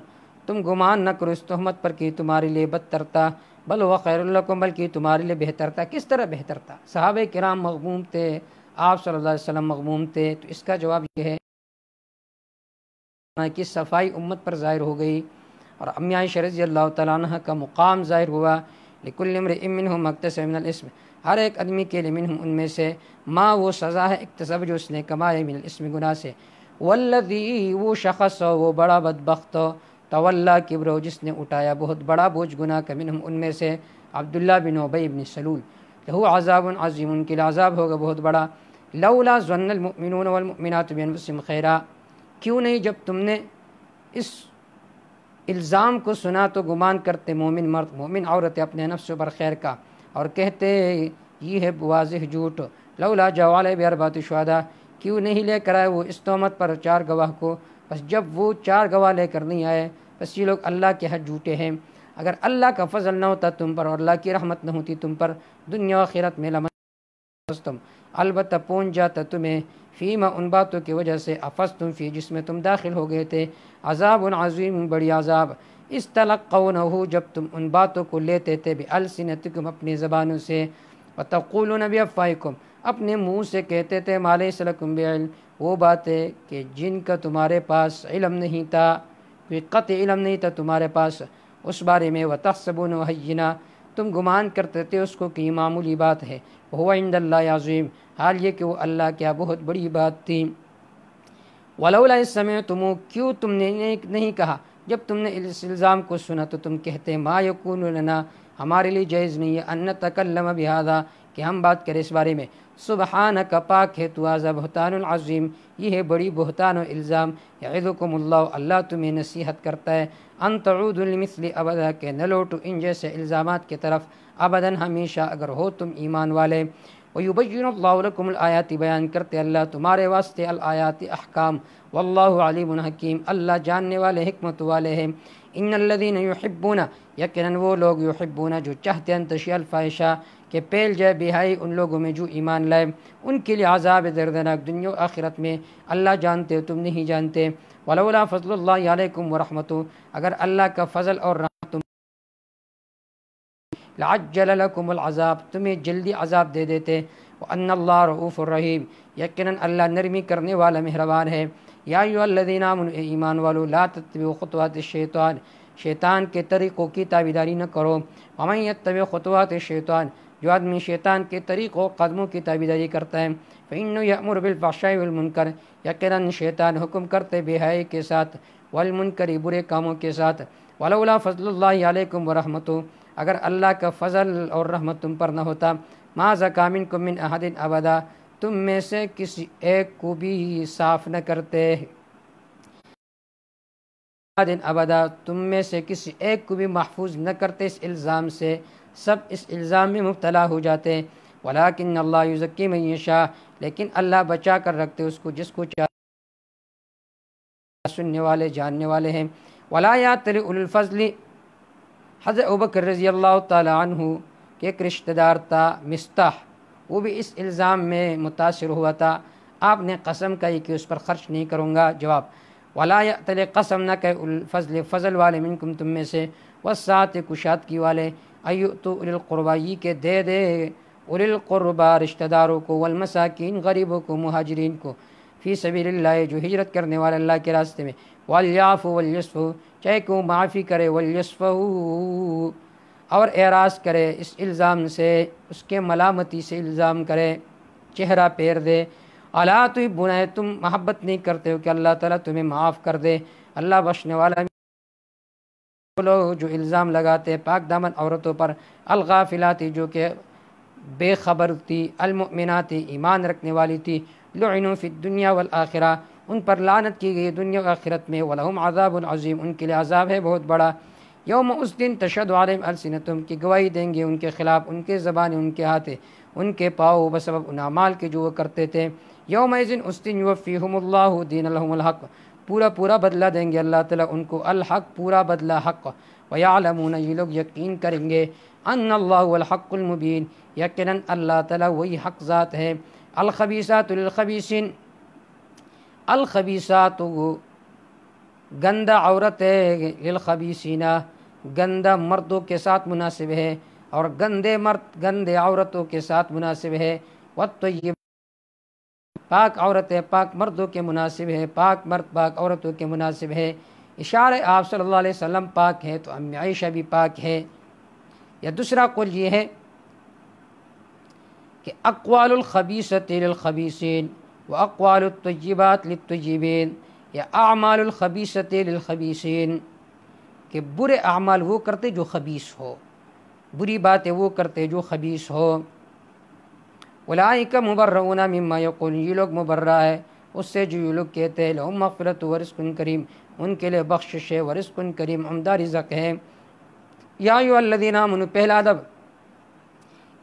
تم گمان نہ کرو اس تہمت پر کہ تمہارے لیے بدتر تھا، بل هو خیر لکم بلکہ تمہارے لیے بہتر تھا۔ کس طرح بہتر تھا؟ صحابہ کرام مغموم تھے، آپ صلی اللہ علیہ وسلم مغموم تھے، تو اس کا جواب یہ ہے کہ صفائی امت پر ظاہر ہو گئی اور امی عائشہ رضی اللہ تعالیٰ عنہ کا مقام ظاہر ہوا۔ لکل امرئ منہم مکتسب من الاسم، ہر ایک آدمی کے لیے منہم ان میں سے ما وہ سزا ہے اکتسب جو اس نے کمایا، من الاسم گناہ سے، والذی وہ شخص وہ بڑا بدبخت، تولا کبرو جس نے اٹھایا بہت بڑا بوجھ گناہ کا، منہم ان میں سے عبداللہ بن ابی بن سلول، لہو عذاب عظیم ان کے لیے عذاب ہوگا بہت بڑا۔ لولا ظن المؤمنون والمؤمنات بانفسہم خیرا، کیوں نہیں جب تم نے اس الزام کو سنا تو گمان کرتے مومن مرد مومن عورتیں اپنے نفس پر خیر کا، اور کہتے یہ ہے واضح جھوٹ، لولا جاء علیہ باربعۃ شہداء کیوں نہیں لے کر آئے وہ اس تہمت پر 4 گواہ کو، بس جب وہ 4 گواہ لے کر نہیں آئے بس یہ لوگ اللہ کے حق جھوٹے ہیں۔ اگر اللہ کا فضل نہ ہوتا تم پر اور اللہ کی رحمت نہ ہوتی تم پر دنیا و آخرت میں لمستم، البتہ پہنچ جاتا تمہیں، فیما ان باتوں کی وجہ سے افستم فی جس میں تم داخل ہو گئے تھے، عذاب عظیم بڑی عذاب، استلقونہ جب تم ان باتوں کو لیتے تھے بالسنتکم اپنی زبانوں سے، وتقولون بافواہکم اپنے منہ سے کہتے تھے، ما لیس لکم بعلم وہ باتیں کہ جن کا تمہارے پاس علم نہیں تھا، کوئی قطع علم نہیں تھا تمہارے پاس اس بارے میں، وتحسبونہ ہینا تم گمان کرتے تھے اس کو کہ یہ معمولی بات ہے، وہو عند اللہ عظیم حال یہ کہ وہ اللہ کیا بہت بڑی بات تھی۔ ولولا اذ سمعتموہ کیوں تم نے نہیں کہا جب تم نے اس الزام کو سنا تو تم کہتے ما یکون لنا ہمارے لیے جائز نہیں ہے ان نتکلم بہذا کہ ہم بات کریں اس بارے میں، سبحانک پاک ہے تو ھذا بہتان عظیم یہ ہے بڑی بہتان و الزام، یعظکم اللہ اللہ تمہیں نصیحت کرتا ہے، ان تعودوا لمثل ابدا کہ نہ لوٹو ان جیسے الزامات کی طرف ابدا ہمیشہ اگر ہو تم ایمان والے، وَيُبَيِّنُ اللَّهُ لَكُمُ الْآيَاتِ بیان کرتے اللہ تمہارے واسطے الآیات احکام، واللہ علیم حکیم اللہ جاننے والے حکمت والے ہیں۔ ان الذین یحبون یقیناً وہ لوگ یحبون جو چاہتے ہیں تشیع الفاحشہ کہ پھیل جائے بہائی ان لوگوں میں جو ایمان لائے، ان کے لیے عذاب دردناک دنیا و آخرت میں، اللہ جانتے ہو تم نہیں جانتے۔ ولولا فضل اللہ علیکم ورحمتہ اگر اللہ کا فضل اور رحمت لعجل لکم العذاب تمہیں جلدی عذاب دے دیتے، وان اللہ رؤوف الرحیم یقیناً اللہ نرمی کرنے والا مہربان ہے۔ یا ایھا الذین آمنوا اے ایمان والو لا تتبعوا خطوات الشیطان شیطان کے طریقوں کی تابعداری نہ کرو، ومن یتبع خطوات الشیطان جو آدمی شیطان کے طریقوں قدموں کی تابعداری کرتا ہے، فإنه یأمر بالفحشاء والمنکر یقیناً شیطان حکم کرتے بے حیائی کے ساتھ، والمنکر برے کاموں کے ساتھ، ولولا فضل اللہ علیکم ورحمتہ اگر اللہ کا فضل اور رحمت تم پر نہ ہوتا، ما زکا منکم من احد ابدا تم میں سے کسی ایک کو بھی صاف نہ کرتے، ابدا تم میں سے کسی ایک کو بھی محفوظ نہ کرتے اس الزام سے، سب اس الزام میں مبتلا ہو جاتے، ولکن اللہ یزکی من یشاء لیکن اللہ بچا کر رکھتے اس کو جس کو چاہتے، سننے والے جاننے والے ہیں۔ ولا یاتل اولو الفضل حضرت ابوبکر رضی اللہ تعالی عنہ کے ایک رشتہ دار تھا مستح، وہ بھی اس الزام میں متاثر ہوا تھا، آپ نے قسم کہی کہ اس پر خرچ نہیں کروں گا، جواب ولا یأتل قسم نہ کہ الفضل فضل والے منکم تم میں سے، والسعۃ کشادگی والے، ایؤتوا اولی القربی یہ کہ دے دے اولی القربا رشتہ داروں کو، والمساکین غریبوں کو، مہاجرین کو، فی سبیل اللہ جو ہجرت کرنے والے اللہ کے راستے میں، والیعفوا والیصفحوا چاہے کہ وہ معافی کرے، والیصفحوا اور اعراض کرے اس الزام سے، اس کے ملامتی سے الزام کرے، چہرہ پھیر دے، الا تحبون تم محبت نہیں کرتے ہو کہ اللہ تعالیٰ تمہیں معاف کر دے، اللہ بخشنے والا۔ لوگ جو الزام لگاتے پاک دامن عورتوں پر، الغافلات جو کہ بے خبر تھی، المؤمنات ایمان رکھنے والی تھی، لعنوا فی الدنیا والآخرہ ان پر لعنت کی گئی دنیا و آخرت میں، ولہم عذاب عظیم ان کے لیے عذاب ہے بہت بڑا۔ یوم اس دن تشہد علیہم السنتہم کی گواہی دیں گے ان کے خلاف ان کے زبانیں ان کے ہاتھ، ان کے پاؤں بسبب ان اعمال کے جو وہ کرتے تھے۔ یومئذ اس دن یوفیہم اللہ دین لہم الحق، پورا بدلہ دیں گے اللہ تعالیٰ ان کو، الحق پورا بدلہ حق، ویعلمون یہ لوگ یقین کریں گے، ان اللہ الحق المبین یقیناً اللہ تعالیٰ وہی حق ذات ہے۔ الخبیثات للخبیثین، الخبیثات گندہ عورت ہے، للخبیثین گندہ مردوں کے ساتھ مناسب ہے، اور گندے مرد گندے عورتوں کے ساتھ مناسب ہے۔ والطیب پاک عورتیں پاک مردوں کے مناسب ہے، پاک مرد پاک عورتوں کے مناسب ہے۔ اشارہ آپ صلی اللہ علیہ وسلم پاک ہے تو ام عائشہ بھی پاک ہے۔ یا دوسرا قول یہ ہے کہ اقوال الخبیثۃ للخبیثین واقوال الطیبات للطیبین، یا اعمال الخبیثۃ للخبیثین، کہ برے اعمال وہ کرتے جو خبیث ہو، بری باتیں وہ کرتے جو خبیث ہو۔ اولئک مبرؤون مما یقولون یہ لوگ مبرہ ہے اس سے جو یہ لوگ کہتے ہیں، لہم مغفرۃ ورزق کریم ان کے لیے بخشش ہے، ورزق کریم عمدہ رزق ہے۔ یا ایھا الذین آمنوا پہلا ادب،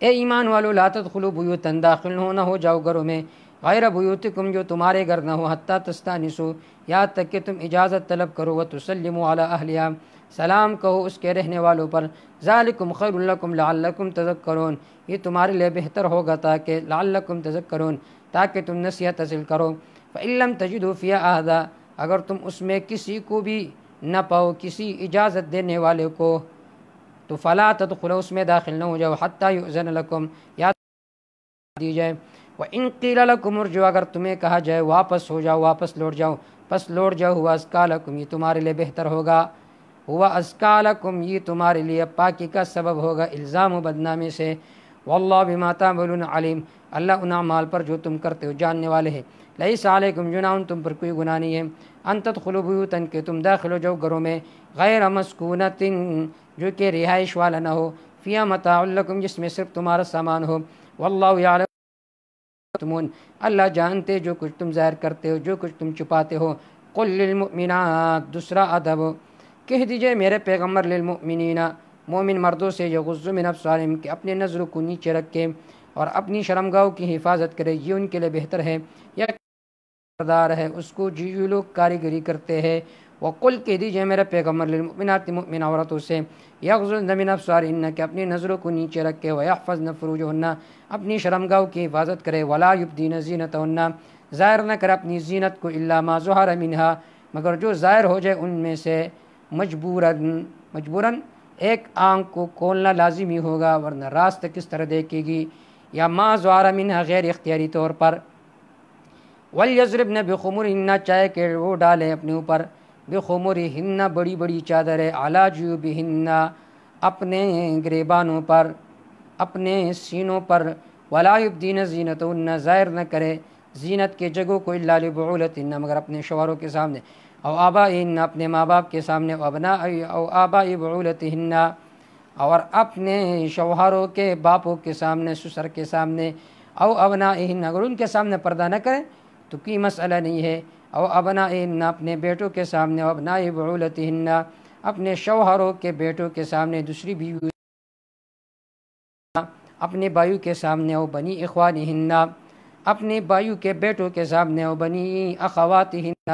اے ایمان والو لا تدخلوا بیوتا داخل نہ ہو جاؤ گھروں میں، غیر بیوتکم جو تمہارے گھر نہ ہو، حتی تستانسوا یہاں تک کہ تم اجازت طلب کرو، وتسلموا علی اہلہا سلام کہو اس کے رہنے والوں پر، ذالکم خیر لکم لعلکم تذکرون یہ تمہارے لیے بہتر ہوگا تاکہ لعلکم تذکرون تاکہ تم نصیحت حاصل کرو۔ فإن لم تجدوا فیہا احدا اگر تم اس میں کسی کو بھی نہ پاؤ، کسی اجازت دینے والے کو، تو فلا تدخلوا اس میں داخل نہ ہو جاؤ، حتی یؤذن لکم یا دی جائے۔ وإن قیل لکم ارجعوا اگر تمہیں کہا جائے واپس ہو جاؤ، واپس لوٹ جاؤ، پس لوٹ جاؤ، ہوا ازکیٰ لکم یہ تمہارے لیے بہتر ہوگا، ہوا ازکیٰ لکم یہ تمہارے لیے پاکی کا سبب ہوگا الزام و بدنامی سے۔ واللہ بما تعملون علیم اللہ ان اعمال پر جو تم کرتے ہو جاننے والے ہیں۔ لیس علیکم جناح تم پر کوئی گناہ نہیں ہے، ان تدخلوا بیوتا کہ تم داخل ہو جاؤ گھروں میں، غیر مسکونۃ جو کہ رہائش والا نہ ہو، فیہا متاع لکم جس میں صرف تمہارا سامان ہو، واللہ یعلم تمون اللہ جانتے جو کچھ تم ظاہر کرتے ہو، جو کچھ تم چھپاتے ہو۔ قل للمؤمنات دوسرا ادب، کہہ دیجئے میرے پیغمبر، للمؤمنین مومن مردوں سے، یغضوا من ابصارہم کہ اپنے نظروں کو نیچے رکھے اور اپنی شرمگاہوں کی حفاظت کرے، یہ ان کے لیے بہتر ہے، یا کردار ہے اس کو جو لوگ کاریگری کرتے ہیں۔ وقل کہہ دیجئے میرے پیغمبر، للمؤمنات مومن عورتوں سے، یغضضن من ابصارہن کہ اپنی نظروں کو نیچے رکھے، ویحفظن فروجہن اپنی شرمگاہوں کی حفاظت کرے، ولا یبدین زینتہن ظاہر نہ کرے اپنی زینت کو، الا ما ظہر منہا مگر جو ظاہر ہو جائے ان میں سے، مجبوراً ایک آنکھ کو کھولنا لازمی ہوگا ورنہ راستہ کس طرح دیکھے گی، یا ما ظہر منہا غیر اختیاری طور پر۔ وَلْيَضْرِبْنَ بِخُمُرِهِنَّ چاہے کہ وہ ڈالیں اپنے اوپر، بِخُمُرِهِنَّ بڑی بڑی چادریں، عَلَى جُيُوبِهِنَّ اپنے گریبانوں پر، اپنے سینوں پر، وَلَا يُبْدِينَ زِينَتَهُنَّ ظاہر نہ کرے زینت کے جگہوں کو، إِلَّا لِبُعُولَتِهِنَّ مگر اپنے شوہروں کے سامنے، او آبائهن اپنے ماں باپ کے سامنے، او آباء بعولتهن اور اپنے شوہروں کے باپوں کے سامنے، سسر کے سامنے، او ابنائهن اگر ان کے سامنے پردہ نہ کریں تو کوئی مسئلہ نہیں ہے، او ابنائهن اپنے بیٹوں کے سامنے، او ابناء بعولتهن اپنے شوہروں کے بیٹوں کے سامنے، دوسری بیوی اپنے بھائیوں کے سامنے، او بنی اخوانہن اپنے بھائیوں کے بیٹوں کے سامنے، او بنی اخواتہن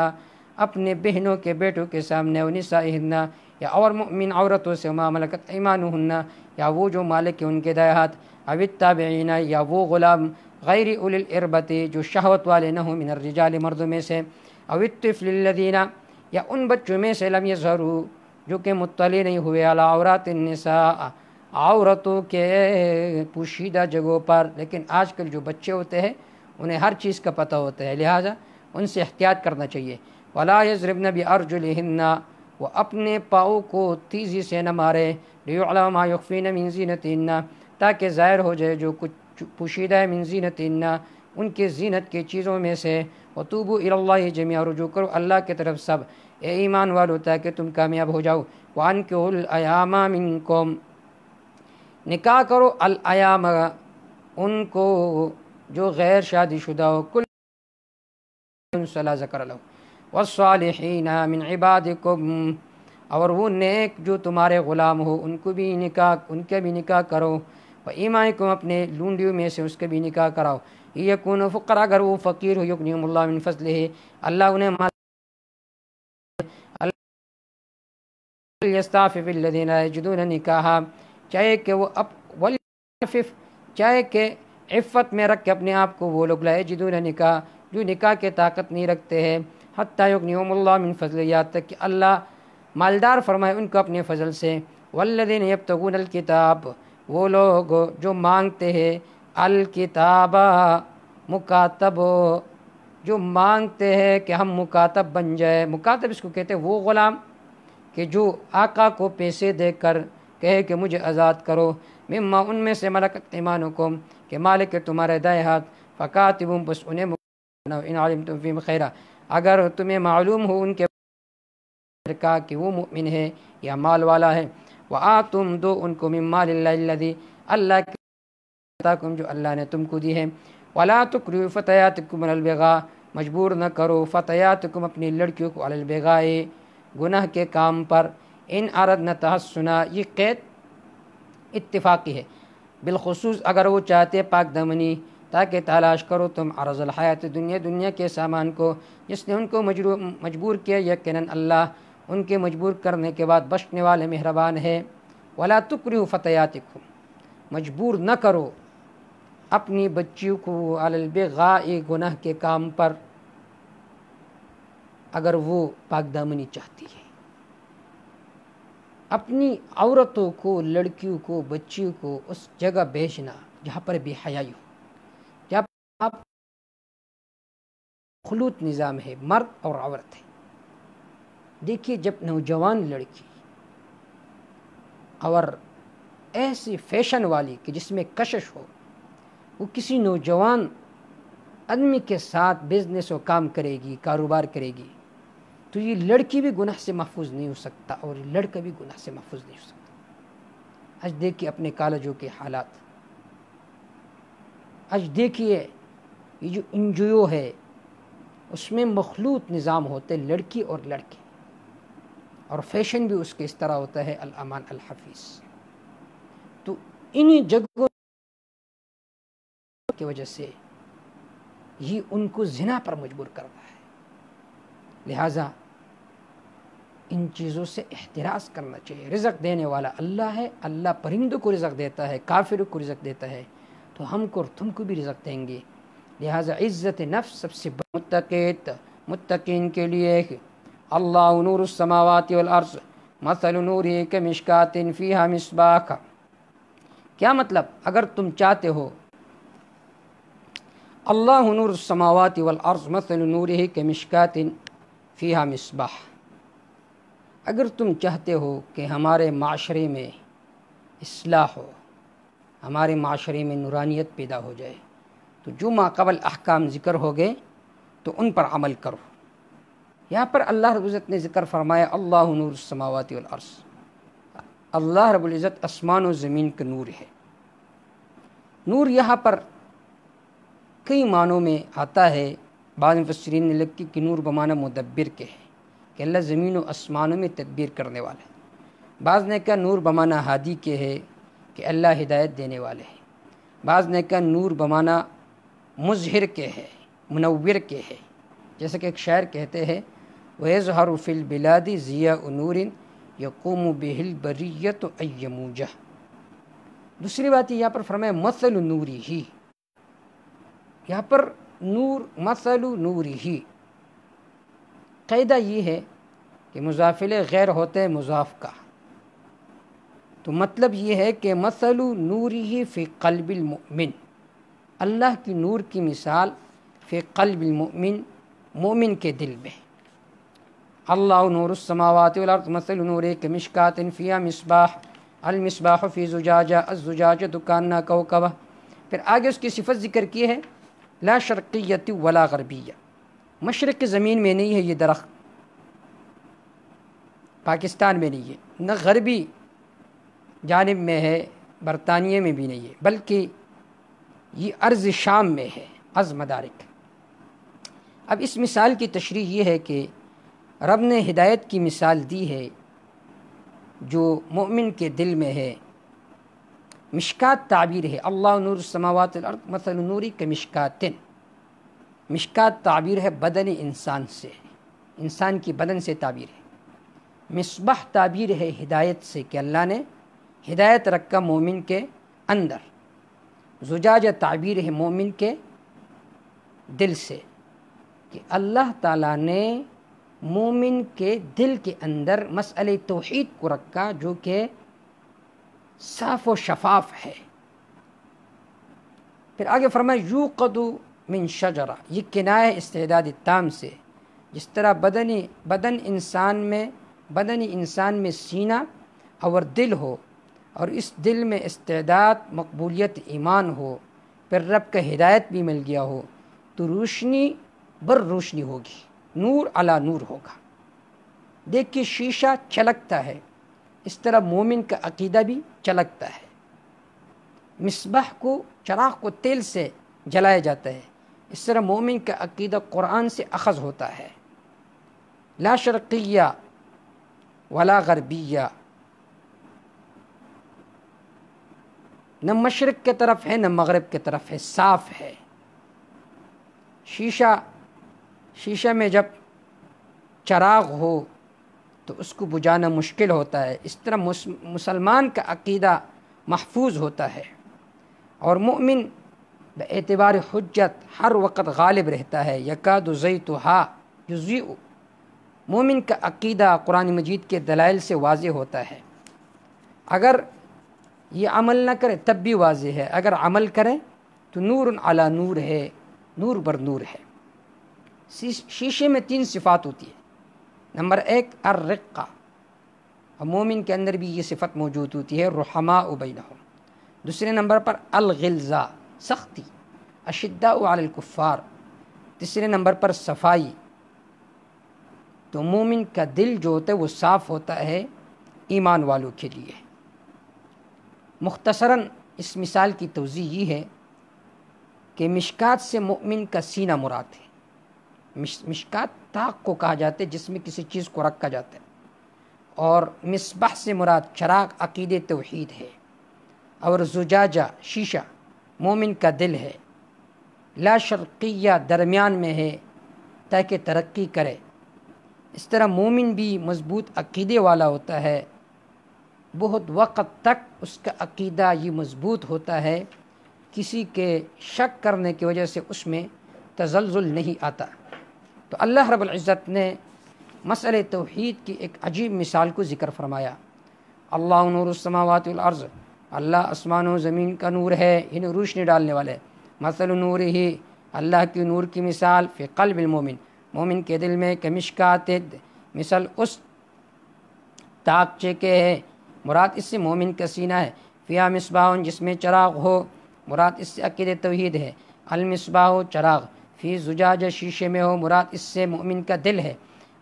اپنے بہنوں کے بیٹوں کے سامنے، او نسائہن یا اور مؤمن عورتوں سے، ما ملکت ایمانہن یا وہ جو مالک ہیں ان کے دائیں ہاتھ، او التابعین یا وہ غلام غیر اولی الاربۃ جو شہوت والے نہ ہوں، من الرجال مردوں میں سے، او الطفل الذین یا ان بچوں میں سے، لم یظہروا جو کہ مطلع نہیں ہوئے، علی عورات النساء عورتوں کے پوشیدہ جگہوں پر۔ لیکن آج کل جو بچے ہوتے ہیں انہیں ہر چیز کا پتہ ہوتا ہے، لہٰذا ان سے احتیاط کرنا چاہیے۔ ولا یضربن بارجلہن وہ اپنے پاؤں کو تیزی سے نہ مارے، لیعلم ما یخفین من زینتہن تاکہ ظاہر ہو جائے جو کچھ پوشیدہ ہے، من زینتہن ان کے زینت کی چیزوں میں سے، وتوبوا الی اللہ جميعا رجوع کرو اللہ کی طرف سب، اے ایمان والو تاکہ تم کامیاب ہو جاؤ۔ وانکحوا الایام منکم نکاح کرو الایام ان کو جو غیر شادی شدہ ہو، کل صلاح ذکر لو والصالحین من عبادکم اور وہ نیک جو تمہارے غلام ہو ان کو بھی نکاح، ان کے بھی نکاح کرو، و ایمانکم اپنے لونڈیوں میں سے اس کے بھی نکاح کراؤ، یکون فقراء اگر وہ فقیر ہو، یغنیہم اللہ من فضلہ اللہ انہیں مال یستعفف الذین لا یجدون نکاحا چاہے کہ وہ ولیعفف چاہے کہ عفت میں رکھ کے اپنے آپ کو وہ لوگ لا یجدون نکاح جو نکاح کے طاقت نہیں رکھتے ہیں، حتی یغنیہم اللہ من فضلہ یہاں تک کہ اللہ مالدار فرمائے ان کو اپنے فضل سے، والذین یبتغون الکتاب وہ لوگ جو مانگتے ہیں الکتاب مکاتب جو مانگتے ہیں کہ ہم مکاتب بن جائے، مکاتب اس کو کہتے ہیں وہ غلام کہ جو آقا کو پیسے دے کر کہے کہ مجھے آزاد کرو، مما ان میں سے ملکت ایمانکم کہ مالک ہے تمہارے دائیں ہاتھ، فکاتبہم بس انہیں ان علمتم فیہم خیرا اگر تمہیں معلوم ہو ان کے کا کہ وہ مؤمن ہے یا مال والا ہے، وآتم دو ان کو من مال اللہ الذی اللہ کی عطاکم جو اللہ نے تم کو دی ہے، ولا تکرہوا فتیاتکم علی البغاء مجبور نہ کرو فتیاتکم اپنی لڑکیوں کو علی البغاء گناہ کے کام پر، ان اردنا تحسنا یہ قید اتفاقی ہے، بالخصوص اگر وہ چاہتے پاک دامنی تاکہ تلاش کرو تم عرض الحیات دنیا کے سامان کو جس نے ان کو مجبور کیا، یقیناً اللہ ان کے مجبور کرنے کے بعد بخشنے والے مہربان ہے، ولا تکرہوا فتیاتکم مجبور نہ کرو اپنی بچیوں کو علی البغاء گناہ کے کام پر اگر وہ پاک دامنی چاہتی ہے، اپنی عورتوں کو لڑکیوں کو بچیوں کو اس جگہ بھیجنا جہاں پر بے حیائی ہو، جہاں پر آپ خلوط نظام ہے، مرد اور عورت ہے۔ دیکھیے جب نوجوان لڑکی اور ایسی فیشن والی کہ جس میں کشش ہو وہ کسی نوجوان آدمی کے ساتھ بزنس و کام کرے گی، کاروبار کرے گی، تو یہ لڑکی بھی گناہ سے محفوظ نہیں ہو سکتا اور یہ لڑکا بھی گناہ سے محفوظ نہیں ہو سکتا۔ آج دیکھیے اپنے کالجوں کے حالات، آج دیکھیے یہ جو NGO ہے اس میں مخلوط نظام ہوتے لڑکی اور لڑکے، اور فیشن بھی اس کے اس طرح ہوتا ہے الامان الحفیظ۔ تو انہی جگہوں کی وجہ سے یہ ان کو زنا پر مجبور کرتا ہے، لہٰذا ان چیزوں سے احتراز کرنا چاہیے۔ رزق دینے والا اللہ ہے، اللہ پرندوں کو رزق دیتا ہے، کافروں کو رزق دیتا ہے، تو ہم کو اور تم کو بھی رزق دیں گے، لہٰذا عزت نفس سب سے متقین کے لیے اللہ نور السماوات والارض مثل نورہ کمشکات فیہا مصباح۔ کیا مطلب؟ اگر تم چاہتے ہو اللہ نور السماوات والارض مثل نورہ کمشکات فیہا مصباح، اگر تم چاہتے ہو کہ ہمارے معاشرے میں اصلاح ہو، ہمارے معاشرے میں نورانیت پیدا ہو جائے، تو جو ماقبل احکام ذکر ہو گئے تو ان پر عمل کرو۔ یہاں پر اللہ رب العزت نے ذکر فرمایا اللہ نور السماوات والارض، اللہ رب العزت آسمان و زمین کا نور ہے۔ نور یہاں پر کئی معنوں میں آتا ہے، بعض مفسرین نے لکھی کہ نور بمعنی مدبر کے ہے کہ اللہ زمین و آسمانوں میں تدبیر کرنے والا ہے، بعض نے کہا نور بمعنی ہادی کے ہے کہ اللہ ہدایت دینے والے ہیں، بعض نے کہا نور بمعنی مظہر کے ہے، منور کے ہے، جیسا کہ ایک شاعر کہتے ہیں وَيَظْهَرُ فِي الْبِلَادِ ضِيَاءُ نُورٍ يَقُومُ بِهِ الْبَرِيَّةُ أَيَّ مُوجَةٍ۔ دوسری بات یہاں پر فرمایا مثل نورہ، یہاں پر نور مثل نورہ، قاعدہ یہ ہے کہ مضاف الیہ غیر ہوتے مضاف کا، تو مطلب یہ ہے کہ مثل نورہ فی قلب المؤمن، اللہ کی نور کی مثال فی قلب المؤمن، مومن کے دل میں۔ اللہ نور السماوات والارض مثل نورہ کمشکات فیہا مصباح، المصباح فی زجاجہ، الزجاجہ کانہا کوکبہ۔ پھر آگے اس کی صفت ذکر کی ہے لا شرقیۃ ولا غربیہ، مشرق کی زمین میں نہیں ہے یہ درخت، پاکستان میں نہیں ہے، نہ غربی جانب میں ہے، برطانیہ میں بھی نہیں ہے، بلکہ یہ ارض شام میں ہے، از مدارک۔ اب اس مثال کی تشریح یہ ہے کہ رب نے ہدایت کی مثال دی ہے جو مومن کے دل میں ہے، مشکات تعبیر ہے، اللہ نور السماوات والارض مثل نوری کمشکات، مشکات تعبیر ہے بدن انسان سے، انسان کی بدن سے تعبیر ہے۔ مصباح تعبیر ہے ہدایت سے کہ اللہ نے ہدایت رکھا مومن کے اندر، زجاجہ تعبیر ہے مومن کے دل سے کہ اللہ تعالیٰ نے مومن کے دل کے اندر مسئلہ توحید کو رکھا جو کہ صاف و شفاف ہے۔ پھر آگے فرمایا یوقد من شجرہ، یہ کنایہ استعداد تام سے، جس طرح بدن انسان میں سینہ اور دل ہو، اور اس دل میں استعداد مقبولیت ایمان ہو، پھر رب کا ہدایت بھی مل گیا ہو، تو روشنی بر روشنی ہوگی، نور علی نور ہوگا۔ دیکھیے شیشہ چلکتا ہے، اس طرح مومن کا عقیدہ بھی چلکتا ہے۔ مصباح کو، چراغ کو تیل سے جلایا جاتا ہے، اس طرح مومن کا عقیدہ قرآن سے اخذ ہوتا ہے۔ لا شرقیہ ولا غربیہ، نہ مشرق کی طرف ہے نہ مغرب کی طرف ہے، صاف ہے۔ شیشہ میں جب چراغ ہو تو اس کو بجھانا مشکل ہوتا ہے، اس طرح مسلمان کا عقیدہ محفوظ ہوتا ہے، اور مومن بے اعتبار حجت ہر وقت غالب رہتا ہے۔ یکاد زیتھا یضیء، مومن کا عقیدہ قرآن مجید کے دلائل سے واضح ہوتا ہے، اگر یہ عمل نہ کرے تب بھی واضح ہے، اگر عمل کرے تو نور علی نور ہے، نور بر نور ہے۔ شیشے میں 3 صفات ہوتی ہے۔ نمبر 1 الرقہ، اور مومن کے اندر بھی یہ صفت موجود ہوتی ہے، رحماء بینہم۔ دوسرے نمبر پر الغلظہ، سختی، اشداء علی الکفار۔ تیسرے نمبر پر صفائی، تو مومن کا دل جو ہوتا ہے وہ صاف ہوتا ہے ایمان والوں کے لیے۔ مختصراً اس مثال کی توضیح یہ ہے کہ مشکات سے مومن کا سینہ مراد ہے۔ مشکات طاق کو کہا جاتا ہے جس میں کسی چیز کو رکھا جاتا ہے، اور مصباح سے مراد چراغ عقید توحید ہے، اور زجاجہ شیشہ مومن کا دل ہے۔ لا شرقیہ درمیان میں ہے تاکہ ترقی کرے، اس طرح مومن بھی مضبوط عقیدے والا ہوتا ہے، بہت وقت تک اس کا عقیدہ یہ مضبوط ہوتا ہے، کسی کے شک کرنے کی وجہ سے اس میں تزلزل نہیں آتا۔ تو اللہ رب العزت نے مسئلہ توحید کی ایک عجیب مثال کو ذکر فرمایا۔ اللہ نور السماوات والارض، اللہ آسمان و زمین کا نور ہے، انہیں روشنی ڈالنے والے۔ مثل نور ہی، اللہ کی نور کی مثال، فی قلب المومن، مومن کے دل میں، کمشکات، مثل اس تاقچے کے ہے، مراد اس سے مومن کا سینہ ہے، فیہا مصباح، جس میں چراغ ہو، مراد اس سے عقیدہ توحید ہے، المصباح چراغ، فی زجاجہ شیشے میں ہو، مراد اس سے مومن کا دل ہے،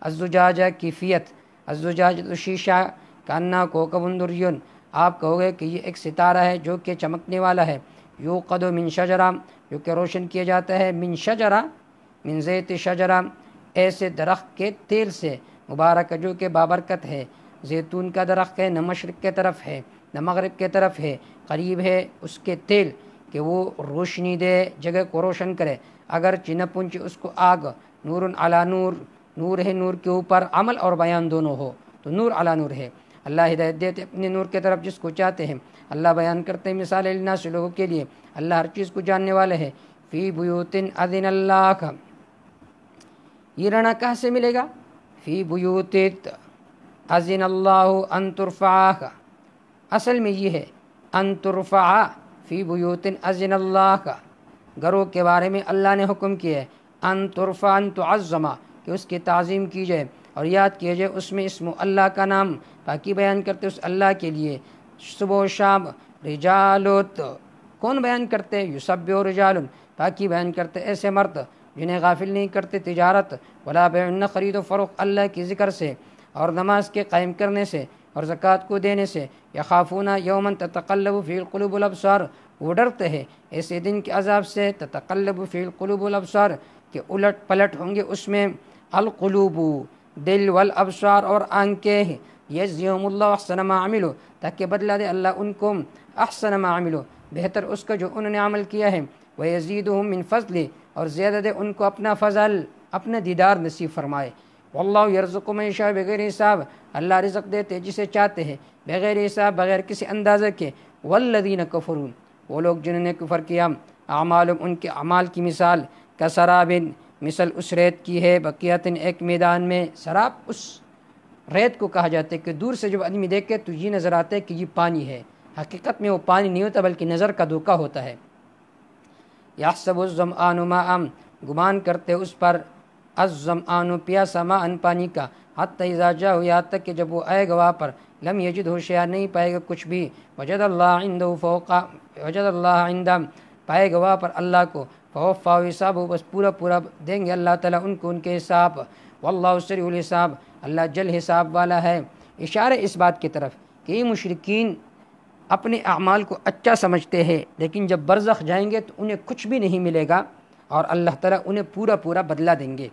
الزجاجہ کیفیت، الزجاجہ شیشہ، کاننا کوکب دریون، آپ کہو گے کہ یہ ایک ستارہ ہے جو کہ چمکنے والا ہے، یوقد من شجرہ، جو کہ روشن کیا جاتا ہے، من شجرہ، من زیت شجرہ، ایسے درخت کے تیل سے، مبارک جو کہ بابرکت ہے، زیتون کا درخت ہے، نہ مشرق کی طرف ہے نہ مغرب کی طرف ہے، قریب ہے اس کے تیل کہ وہ روشنی دے، جگہ کو روشن کرے، اگر نہ پہنچے اس کو آگ، نور علی نور، نور ہے نور کے اوپر، عمل اور بیان دونوں ہو تو نور علی نور ہے۔ اللہ ہدایت دیتے اپنے نور کی طرف جس کو چاہتے ہیں، اللہ بیان کرتے ہیں مثال للناس، لوگوں کے لیے، اللہ ہر چیز کو جاننے والے ہے۔ فی بیوت اذن اللہ، یہ رہنا کہاں سے ملے گا؟ فی بیوت اذن اللہ ان ترفع، اصل میں یہ ہے ان ترفع فی بیوت اذن اللہ، گھروں کے بارے میں اللہ نے حکم کیا ہے، ان ترفع، ان تعظم، کہ اس کی تعظیم کی جائے اور یاد کیا جائے اس میں اسم اللہ کا نام، باقی بیان کرتے اس اللہ کے لیے، صبح و شام، رجالت، کون بیان کرتے؟ یسبح رجال، باقی بیان کرتے ایسے مرد جنہیں غافل نہیں کرتے تجارت، ولا بیع، خرید و فروخت اللہ کی ذکر سے اور نماز کے قائم کرنے سے اور زکوٰۃ کو دینے سے، یخافون یوما تتقلب فی القلوب والابصار، وہ ڈرتے ہیں ایسے دن کے عذاب سے، تتقلب فی القلوب والابصار، کہ الٹ پلٹ ہوں گے اس میں، القلوب دل، والابصار اور آنکھیں، یجزیہم اللہ احسن ما عملوا، تاکہ بدلہ دے اللہ ان کو احسن ما عملوا، بہتر اس کا جو انہوں نے عمل کیا ہے، ویزیدہم من فضل، اور زیادہ دے ان کو اپنا فضل، اپنا دیدار نصیب فرمائے۔ واللہ یرزق من یشاء بغیر حساب، اللہ رزق دیتے جسے چاہتے ہیں بغیر حساب، بغیر کسی اندازہ کے۔ والذین کفروا، وہ لوگ جنہوں نے کفر کیا، اعمالہم، ان کے اعمال کی مثال کسراب، مثل اس ریت کی ہے، بقیت، ایک میدان میں۔ سراب اس ریت کو کہا جاتا ہے کہ دور سے جب آدمی دیکھے تو یہ نظر آتا ہے کہ یہ پانی ہے، حقیقت میں وہ پانی نہیں ہوتا بلکہ نظر کا دھوکہ ہوتا ہے۔ یحسب الظمآن ماء، گمان کرتے اس پر، الظمآن پیاسا، ماء پانی کا، حتی اذا جاء، یہاں تک کہ جب وہ آئے گا وہاں پر، لم یجدہ شیئا، نہیں پائے گا کچھ بھی، وجد اللہ عنده فوقا، وجد اللہ عندہ، پائے گا وہاں پر اللہ کو، فوفا حسابہ، بس پورا پورا دیں گے اللہ تعالیٰ ان کو ان کے حساب۔ واللہ سریع الحساب، اللہ جل حساب والا ہے۔ اشارہ اس بات کی طرف کہ یہ مشرکین اپنے اعمال کو اچھا سمجھتے ہیں، لیکن جب برزخ جائیں گے تو انہیں کچھ بھی نہیں ملے گا اور اللہ تعالیٰ انہیں پورا پورا بدلہ دیں گے۔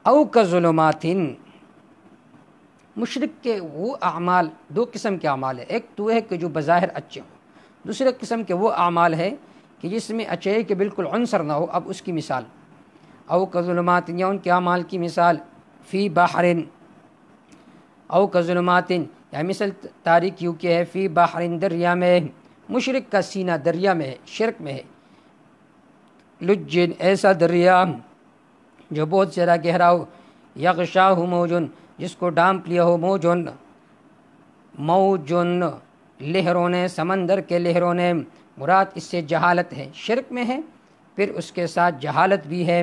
او کظلمات، مشرک کے وہ اعمال، دو قسم کے اعمال ہیں، ایک تو ہے کہ جو بظاہر اچھے ہوں، دوسرے قسم کے وہ اعمال ہے کہ جس میں اچھائی کے بالکل عنصر نہ ہو۔ اب اس کی مثال، او کظلمات، یا ان کے اعمال کی مثال، فی بحر، او کظلمات، یا مثل تاریکیوں کے ہے، فی بحر، دریا میں، مشرک کا سینہ دریا میں ہے، شرک میں ہے، لجن، ایسا دریا جو بہت زیادہ گہرا ہو، یغشاہ موجن، جس کو ڈانپ لیا ہو، موجن، موجن، لہروں نے، سمندر کے لہروں نے، مراد اس سے جہالت ہے، شرک میں ہے، پھر اس کے ساتھ جہالت بھی ہے۔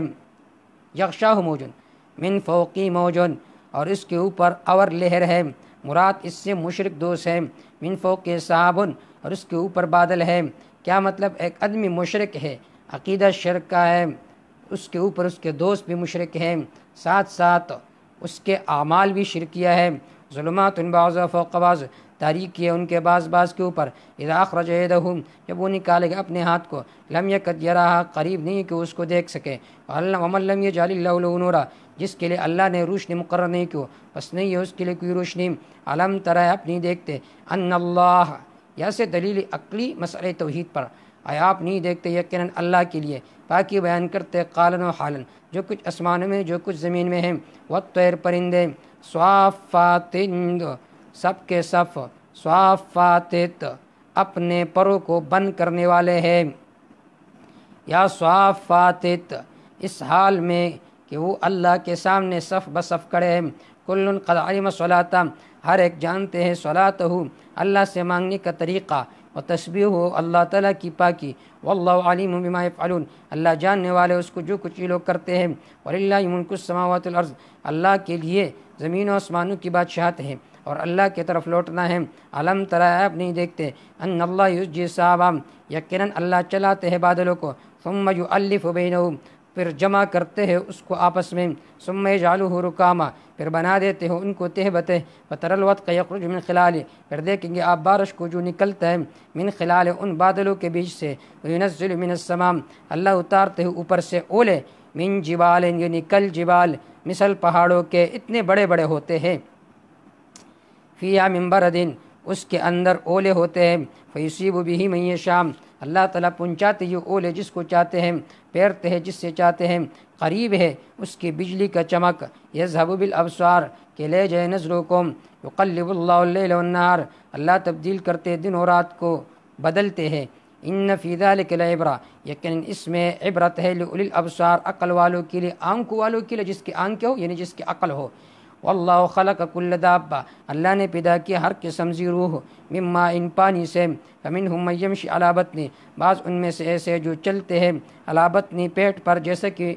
یغشاہ موجن، من فوقی موجن، اور اس کے اوپر اور لہر ہے، مراد اس سے مشرک دوست ہے۔ من فوق صحابن، اور اس کے اوپر بادل ہے۔ کیا مطلب؟ ایک آدمی مشرک ہے، عقیدہ شرک کا ہے، اس کے اوپر اس کے دوست بھی مشرک ہیں، ساتھ ساتھ اس کے اعمال بھی شرکیہ ہے۔ ظلمات بعضها فوق بعض، تاریکی ہے ان کے بعض کے اوپر۔ اذا اخرج یدہ، جب وہ نکالے گا اپنے ہاتھ کو، لم یکد یراھا، قریب نہیں کہ اس کو دیکھ سکے۔ ومن لم یجعل اللہ له نورا، جس کے لیے اللہ نے روشنی مقرر نہیں کی، بس نہیں ہے اس کے لیے کوئی روشنی۔ علم ترى، آپ نہیں دیکھتے، ان اللہ، یا سے دلیل عقلی مسئلہ توحید پر، آیا آپ نہیں دیکھتے یقیناً اللہ کے لیے پاکی بیان کرتے، قالن و حالن، جو کچھ آسمان میں جو کچھ زمین میں ہیں، والطیر، پرندے، صافات، سب کے صف، صافات، اپنے پروں کو بند کرنے والے ہیں، یا صافات، اس حال میں کہ وہ اللہ کے سامنے صف بصف کھڑے ہیں۔ کل قد علم صلاۃ، ہر ایک جانتے ہیں، صلاتہ، اللہ سے مانگنے کا طریقہ، و تسبیح ہو، اللہ تعالیٰ کی پاکی، واللہ علیم بما یفعلون، اللہ جاننے والے اس کو جو کچھ یہ لوگ کرتے ہیں۔ وللہ ملک السماوات والارض، اللہ کے لیے زمین و آسمانوں کی بادشاہت ہے اور اللہ کی طرف لوٹنا ہے۔ علم ترى، آپ نہیں دیکھتے، ان اللہ یسجی السحاب، یقیناً اللہ چلاتے ہیں بادلوں کو، ثم یؤلف بینہم، پھر جمع کرتے ہیں اس کو آپس میں، ثم یجعلہ رکاما، پھر بنا دیتے ہیں ان کو تہ بتہ، فتری الودق یخرج من خلالہ، پھر دیکھیں گے آپ بارش کو جو نکلتا ہے، من خلال، ان بادلوں کے بیچ سے، وینزل من السماء، اللہ اتارتے ہیں اوپر سے اولے، من جبال، یعنی کل جبال، مثل پہاڑوں کے، اتنے بڑے بڑے ہوتے ہیں، فیہا من برد، اس کے اندر اولے ہوتے ہیں، فیصیب بہ من یشاء، اللہ تعالیٰ پہنچاتے یہ اولے جس کو چاہتے ہیں، پھیرتے ہیں جس سے چاہتے ہیں، قریب ہے اس کی بجلی کا چمک، یذہب بالابصار، کہ لے جائے نظروں کو، یقلب اللہ اللیل والنہار، اللہ تبدیل کرتے دن اور رات کو، بدلتے ہیں۔ ان فی ذلک لعبرہ، یقیناً اس میں عبرت ہے، لأولی الابصار، عقل والوں کے لیے، آنکھ والوں کے لیے، جس کی آنکھیں ہو یعنی جس کی عقل ہو۔ واللہ خلق کل دابہ، اللہ نے پیدا کیا ہر قسم ذی روح، من ماء، پانی سے، فمنہم من یمشی علی بطنہ، بعض ان میں سے ایسے جو چلتے ہیں علی بطنہ، پیٹ پر، جیسے کہ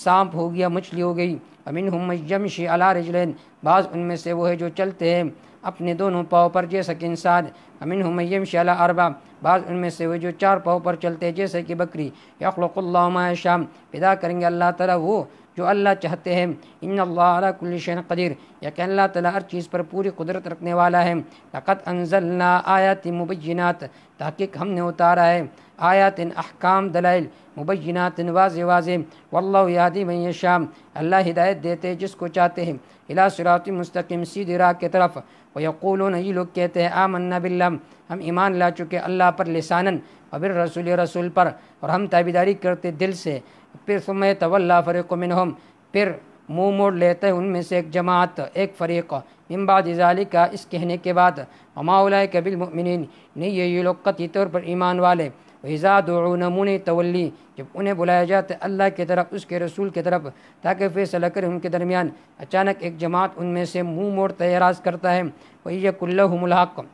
سانپ ہو گیا، مچھلی ہو گئی، ومنہم من یمشی علی رجلین، بعض ان میں سے وہ ہے جو چلتے ہیں اپنے دونوں پاؤں پر جیسا کہ انسان، ومنہم من یمشی علی اربع، بعض ان میں سے وہ جو چار پاؤں پر چلتے ہیں جیسے کہ بکری۔ یخلق اللہ ما یشاء، پیدا کریں گے اللہ تعالیٰ وہ جو اللہ چاہتے ہیں۔ ان اللہ علی کل شیء قدیر، یقین اللہ تعالیٰ ہر چیز پر پوری قدرت رکھنے والا ہے۔ لقد انزلنا آیات مبینات، تحقیق ہم نے اتارا ہے آیات احکام دلائل، مبینات واضح واضح، واللہ یہدی من یشاء، اللہ ہدایت دیتے ہیں جس کو چاہتے ہیں، الی صراط مستقیم، سیدھی راہ کی طرف۔ ویقولون، یہ لوگ کہتے ہیں، آمنا باللہ، ہم ایمان لا چکے اللہ پر لسانن، وبالرسول، رسول پر، اور ہم تابعداری کرتے دل سے۔ پھر ثم یتولی فریق منہم، پھر منہ موڑ لیتے ہیں ان میں سے ایک جماعت، ایک فریق، من بعد ذالک، اس کہنے کے بعد، وما اولئک بالمؤمنین، نہیں یہ لوگ قطعی طور پر ایمان والے۔ وَإِذَا دُعُوا نَمُونِ تولی، جب انہیں بلایا جاتا ہے اللہ کی طرف، اس کے رسول کی طرف تاکہ فیصلہ کرے ان کے درمیان، اچانک ایک جماعت ان میں سے منہ موڑتا اعراض کرتا ہے۔ وَإِيَّكُنْ لَهُمُ الْحَقُّ،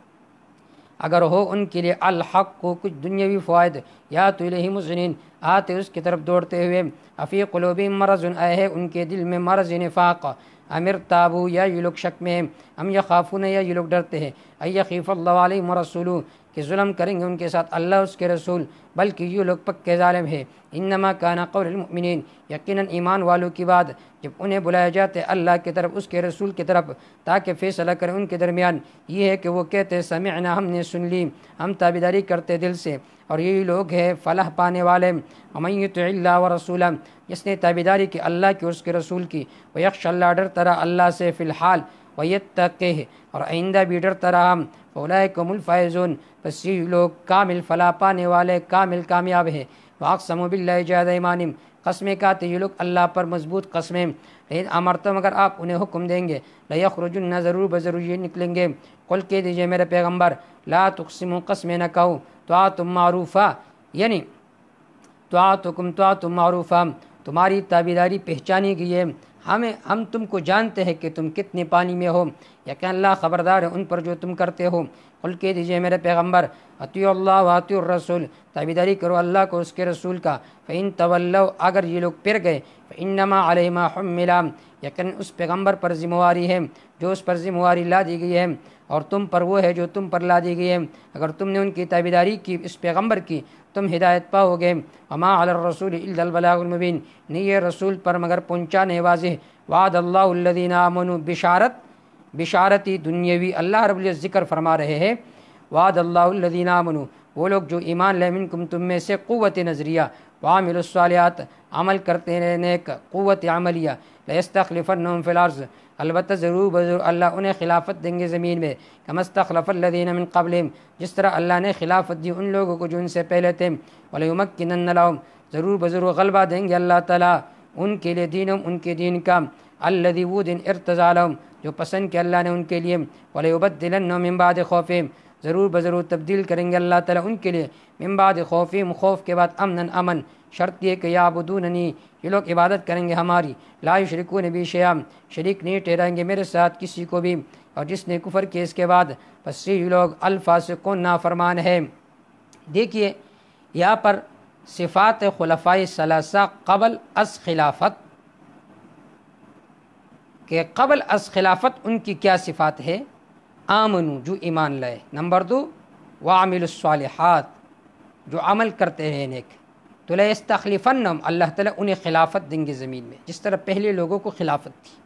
اگر ہو ان کے لیے الحق کو کچھ دنیاوی فوائد، یا تو الیہ مذعنین، آتے اس کی طرف دوڑتے ہوئے، افی قلوبہم مرض، آئے ہے ان کے دل میں مرض نفاق، ام ارتابوا، یا یہ لوگ شک میں ہیں، ام یخافون، یا یہ لوگ ڈرتے ہیں، ان یخیف اللہ علیہم ورسولہ، کہ ظلم کریں گے ان کے ساتھ اللہ اس کے رسول، بلکہ یہ لوگ پکے ظالم ہیں۔ انما کان قول المؤمنین، یقیناً ایمان والوں کی بات جب انہیں بلایا جاتے اللہ کی طرف، اس کے رسول کی طرف تاکہ فیصلہ کریں ان کے درمیان، یہ ہے کہ وہ کہتے سمعنا، ہم نے سن لی، ہم تابعداری کرتے دل سے، اور یہی لوگ ہیں فلاح پانے والے۔ ومن یطع اللہ ورسولہ، جس نے تابعداری کی اللہ کی اور اس کے رسول کی، ویخشى اللہ، ڈرتا رہا اللہ سے فی الحال، ویتقہ، اور آئندہ بھی ڈرتا رہا، اولئک هم الفائزون، بس یہ لوگ کامل فلاح پانے والے، کامل کامیاب ہیں۔ واقسموا باللہ جہد ایمانہم، قسمیں کھاتے یہ لوگ اللہ پر مضبوط قسمیں، لیکن امرتم، اگر آپ انہیں حکم دیں گے، لیخرجن، ضرور بضرور یہ نکلیں گے، قل کہہ دیجئے میرے پیغمبر، لا تقسموا، قسمیں نہ کہو، طاعۃ معروفہ، یعنی طاعتکم طاعۃ معروفہ، تمہاری تابعداری پہچانی گئی ہے، ہم تم کو جانتے ہیں کہ تم کتنے پانی میں ہو، یقین اللہ خبردار ہے ان پر جو تم کرتے ہو۔ قل کہہ دیجئے میرے پیغمبر، اطیعوا اللہ واطیعوا الرسول، تابعداری کرو اللہ کو اس کے رسول کا، فإن تولوا، اگر یہ لوگ پھر گئے، فإنما علیہ ما حمل، یقین اس پیغمبر پر ذمہ داری ہے جو اس پر ذمہ داری لا دی گئی ہے، اور تم پر وہ ہے جو تم پر لا دی گئی ہے، اگر تم نے ان کی تابعداری کی، اس پیغمبر کی، تم ہدایت پاؤ گے۔ وما علی الرسول الا البلاغ المبین، نہیں یہ رسول پر مگر پہنچانے واضح۔ وعد اللہ الذین آمنوا، بشارتی دنیاوی اللہ رب العزت ذکر فرما رہے ہیں، وعد اللہ الذین آمنوا، وہ لوگ جو ایمان لے، منکم، تم میں سے، قوت نظریہ، وعاملوا الصالحات، عمل کرتے ہیں نیک، قوت عملیہ، لیستخلفنہم فی الارض، البتہ ضرور بضرور اللہ انہیں خلافت دیں گے زمین میں، کما استخلف الذین من قبلہم، جس طرح اللہ نے خلافت دی ان لوگوں کو جو ان سے پہلے تھے، ولیمکنن لہم، ضرور بضرور غلبہ دیں گے اللہ تعالیٰ ان کے لیے، دینہم، ان کے دین کا، الذی، وہ دین، ارتضی لہم، جو پسند کیا اللہ نے ان کے لیے، ولیبدلنہم من بعد خوفہم، ضرور بضرور تبدیل کریں گے اللہ تعالیٰ ان کے لیے، من بعد خوفہم، خوف کے بعد، امن، امن، شرط یہ کہ یعبدوننی، یہ لوگ عبادت کریں گے ہماری، لا یشرکون بی شیئا، شریک نہیں ٹھہرائیں گے میرے ساتھ کسی کو بھی، اور جس نے کفر کیا اس کے بعد، پس یہ لوگ الفاسقون، نافرمان ہے۔ دیکھیے یہاں پر صفات خلفائے ثلاثہ قبل از خلافت، کہ قبل از خلافت ان کی کیا صفات ہے؟ آمنو، جو ایمان لائے، نمبر 2، وعملوا الصالحات، جو عمل کرتے ہیں نیک، تو لیستخلفنہم، اللہ تعالیٰ انہیں خلافت دیں گے زمین میں، جس طرح پہلے لوگوں کو خلافت تھی،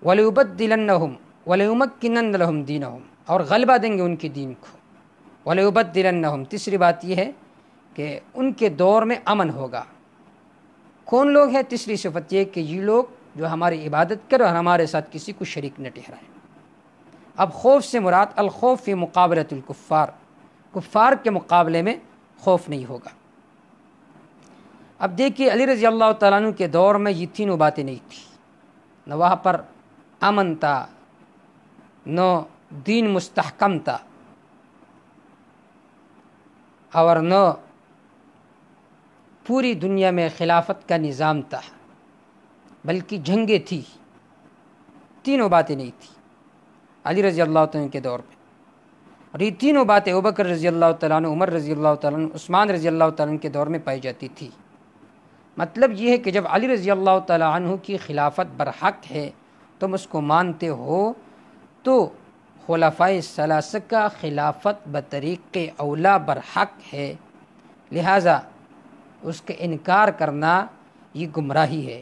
ولیبدلنہم، ولیمکنن لہم دینہم، اور غلبہ دیں گے ان کے دین کو، ولیبدلنہم، تیسری بات یہ ہے کہ ان کے دور میں امن ہوگا۔ کون لوگ ہیں؟ تیسری صفت یہ کہ یہ لوگ جو ہماری عبادت کرے اور ہمارے ساتھ کسی کو شریک نہ ٹھہرائے۔ اب خوف سے مراد الخوف فی مقابلۃ الکفار، کفار کے مقابلے میں خوف نہیں ہوگا۔ اب دیکھیے علی رضی اللہ تعالیٰ عنہ کے دور میں یہ تینوں باتیں نہیں تھیں، نہ وہاں پر امن تھا، نہ دین مستحکم تھا، اور نہ پوری دنیا میں خلافت کا نظام تھا، بلکہ جنگیں تھی، تینوں باتیں نہیں تھیں علی رضی اللہ تعالیٰ عنہ کے دور میں، اور یہ تینوں باتیں ابوبکر رضی اللہ تعالیٰ عنہ، عمر رضی اللہ تعالیٰ عنہ، عثمان رضی اللہ تعالیٰ عنہ کے دور میں پائی جاتی تھی۔ مطلب یہ ہے کہ جب علی رضی اللہ تعالیٰ عنہ کی خلافت برحق ہے، تم اس کو مانتے ہو، تو خلفائے ثلاثہ کا خلافت بطریق اولا برحق ہے، لہٰذا اس کا انکار کرنا یہ گمراہی ہے۔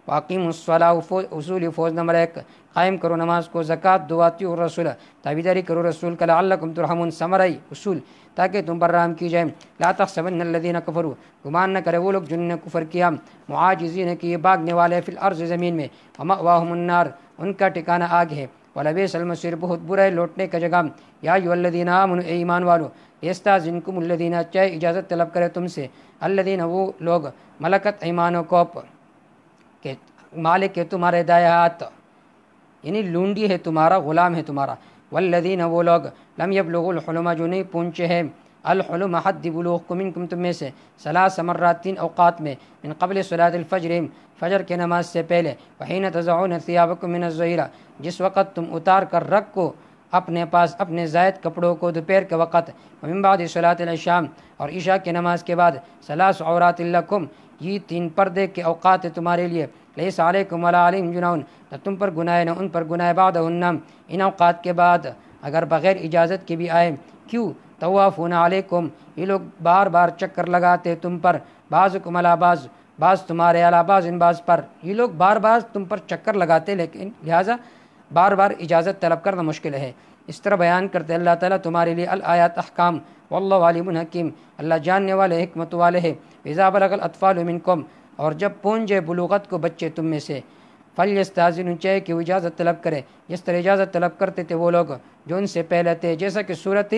واقیم الصلاۃ، اصول فوز نمبر 1، قائم کرو نماز کو، زکوٰۃ دو، اطیعوا الرسول، تابعداری کرو رسول کا، لعلکم ترحمون، ثمرائی اصول تاکہ تم پر رحم کی جائے۔ لا تحسبن الذین کفروا، گمان نہ کرے وہ لوگ جنہوں نے کفر کیا، معاجزین کی یہ بھاگنے والے، فی الارض زمین میں، ومأواہم النار، ان کا ٹھکانہ آگ ہے، ولبئس المصیر، بہت برا ہے لوٹنے کا جگہ۔ یا ایھا الذین آمنوا، اے ایمان والو، یستأذنکم الذین، چاہے اجازت طلب کرے تم سے، الذین، وہ لوگ، ملکت ایمانکم، کہ مالک ہے تمہارے دائیں ہاتھ، یعنی لونڈی ہے تمہارا، غلام ہے تمہارا، والذین، وہ لوگ، لم یبلغوا الحلم، جو نہیں پہنچے ہیں الحلم حد بلوغکم، منکم تم میں سے، ثلاث مرات، 3 اوقات میں، من قبل صلاۃ الفجر، فجر کے نماز سے پہلے، وحین تضعون ثیابکم من الظہیرہ، جس وقت تم اتار کر رکھو اپنے پاس اپنے زائد کپڑوں کو دوپہر کے وقت، ومن بعد صلاۃ العشاء، اور عشاء کے نماز کے بعد، ثلاث عورات لکم، یہ 3 پردے کے اوقات ہیں تمہارے لیے، لیس علیکم ولا علیہم جناح، نہ تم پر گناہ نہ ان پر گناہ، بعدہن، ان اوقات کے بعد، اگر بغیر اجازت کے بھی آئے، کیوں؟ طوافون علیکم، یہ لوگ بار بار چکر لگاتے تم پر، بعضکم علی بعض، بعض تمہارے علی بعض، ان بعض پر، یہ لوگ بار بار تم پر چکر لگاتے، لیکن لہٰذا بار بار اجازت طلب کرنا مشکل ہے۔ اس طرح بیان کرتے اللہ تعالیٰ تمہارے لیے الآیات، احکام، واللہ علیم حکیم، اللہ جاننے والے، حکمت والے ہے۔ اذا بلغ الاطفال منکم، اور جب پہنچ جائے بلوغت کو بچے تم میں سے، فلیستاذنوا، چاہے کہ وہ اجازت طلب کرے، جس طرح اجازت طلب کرتے تھے وہ لوگ جو ان سے پہلے تھے، جیسا کہ صورت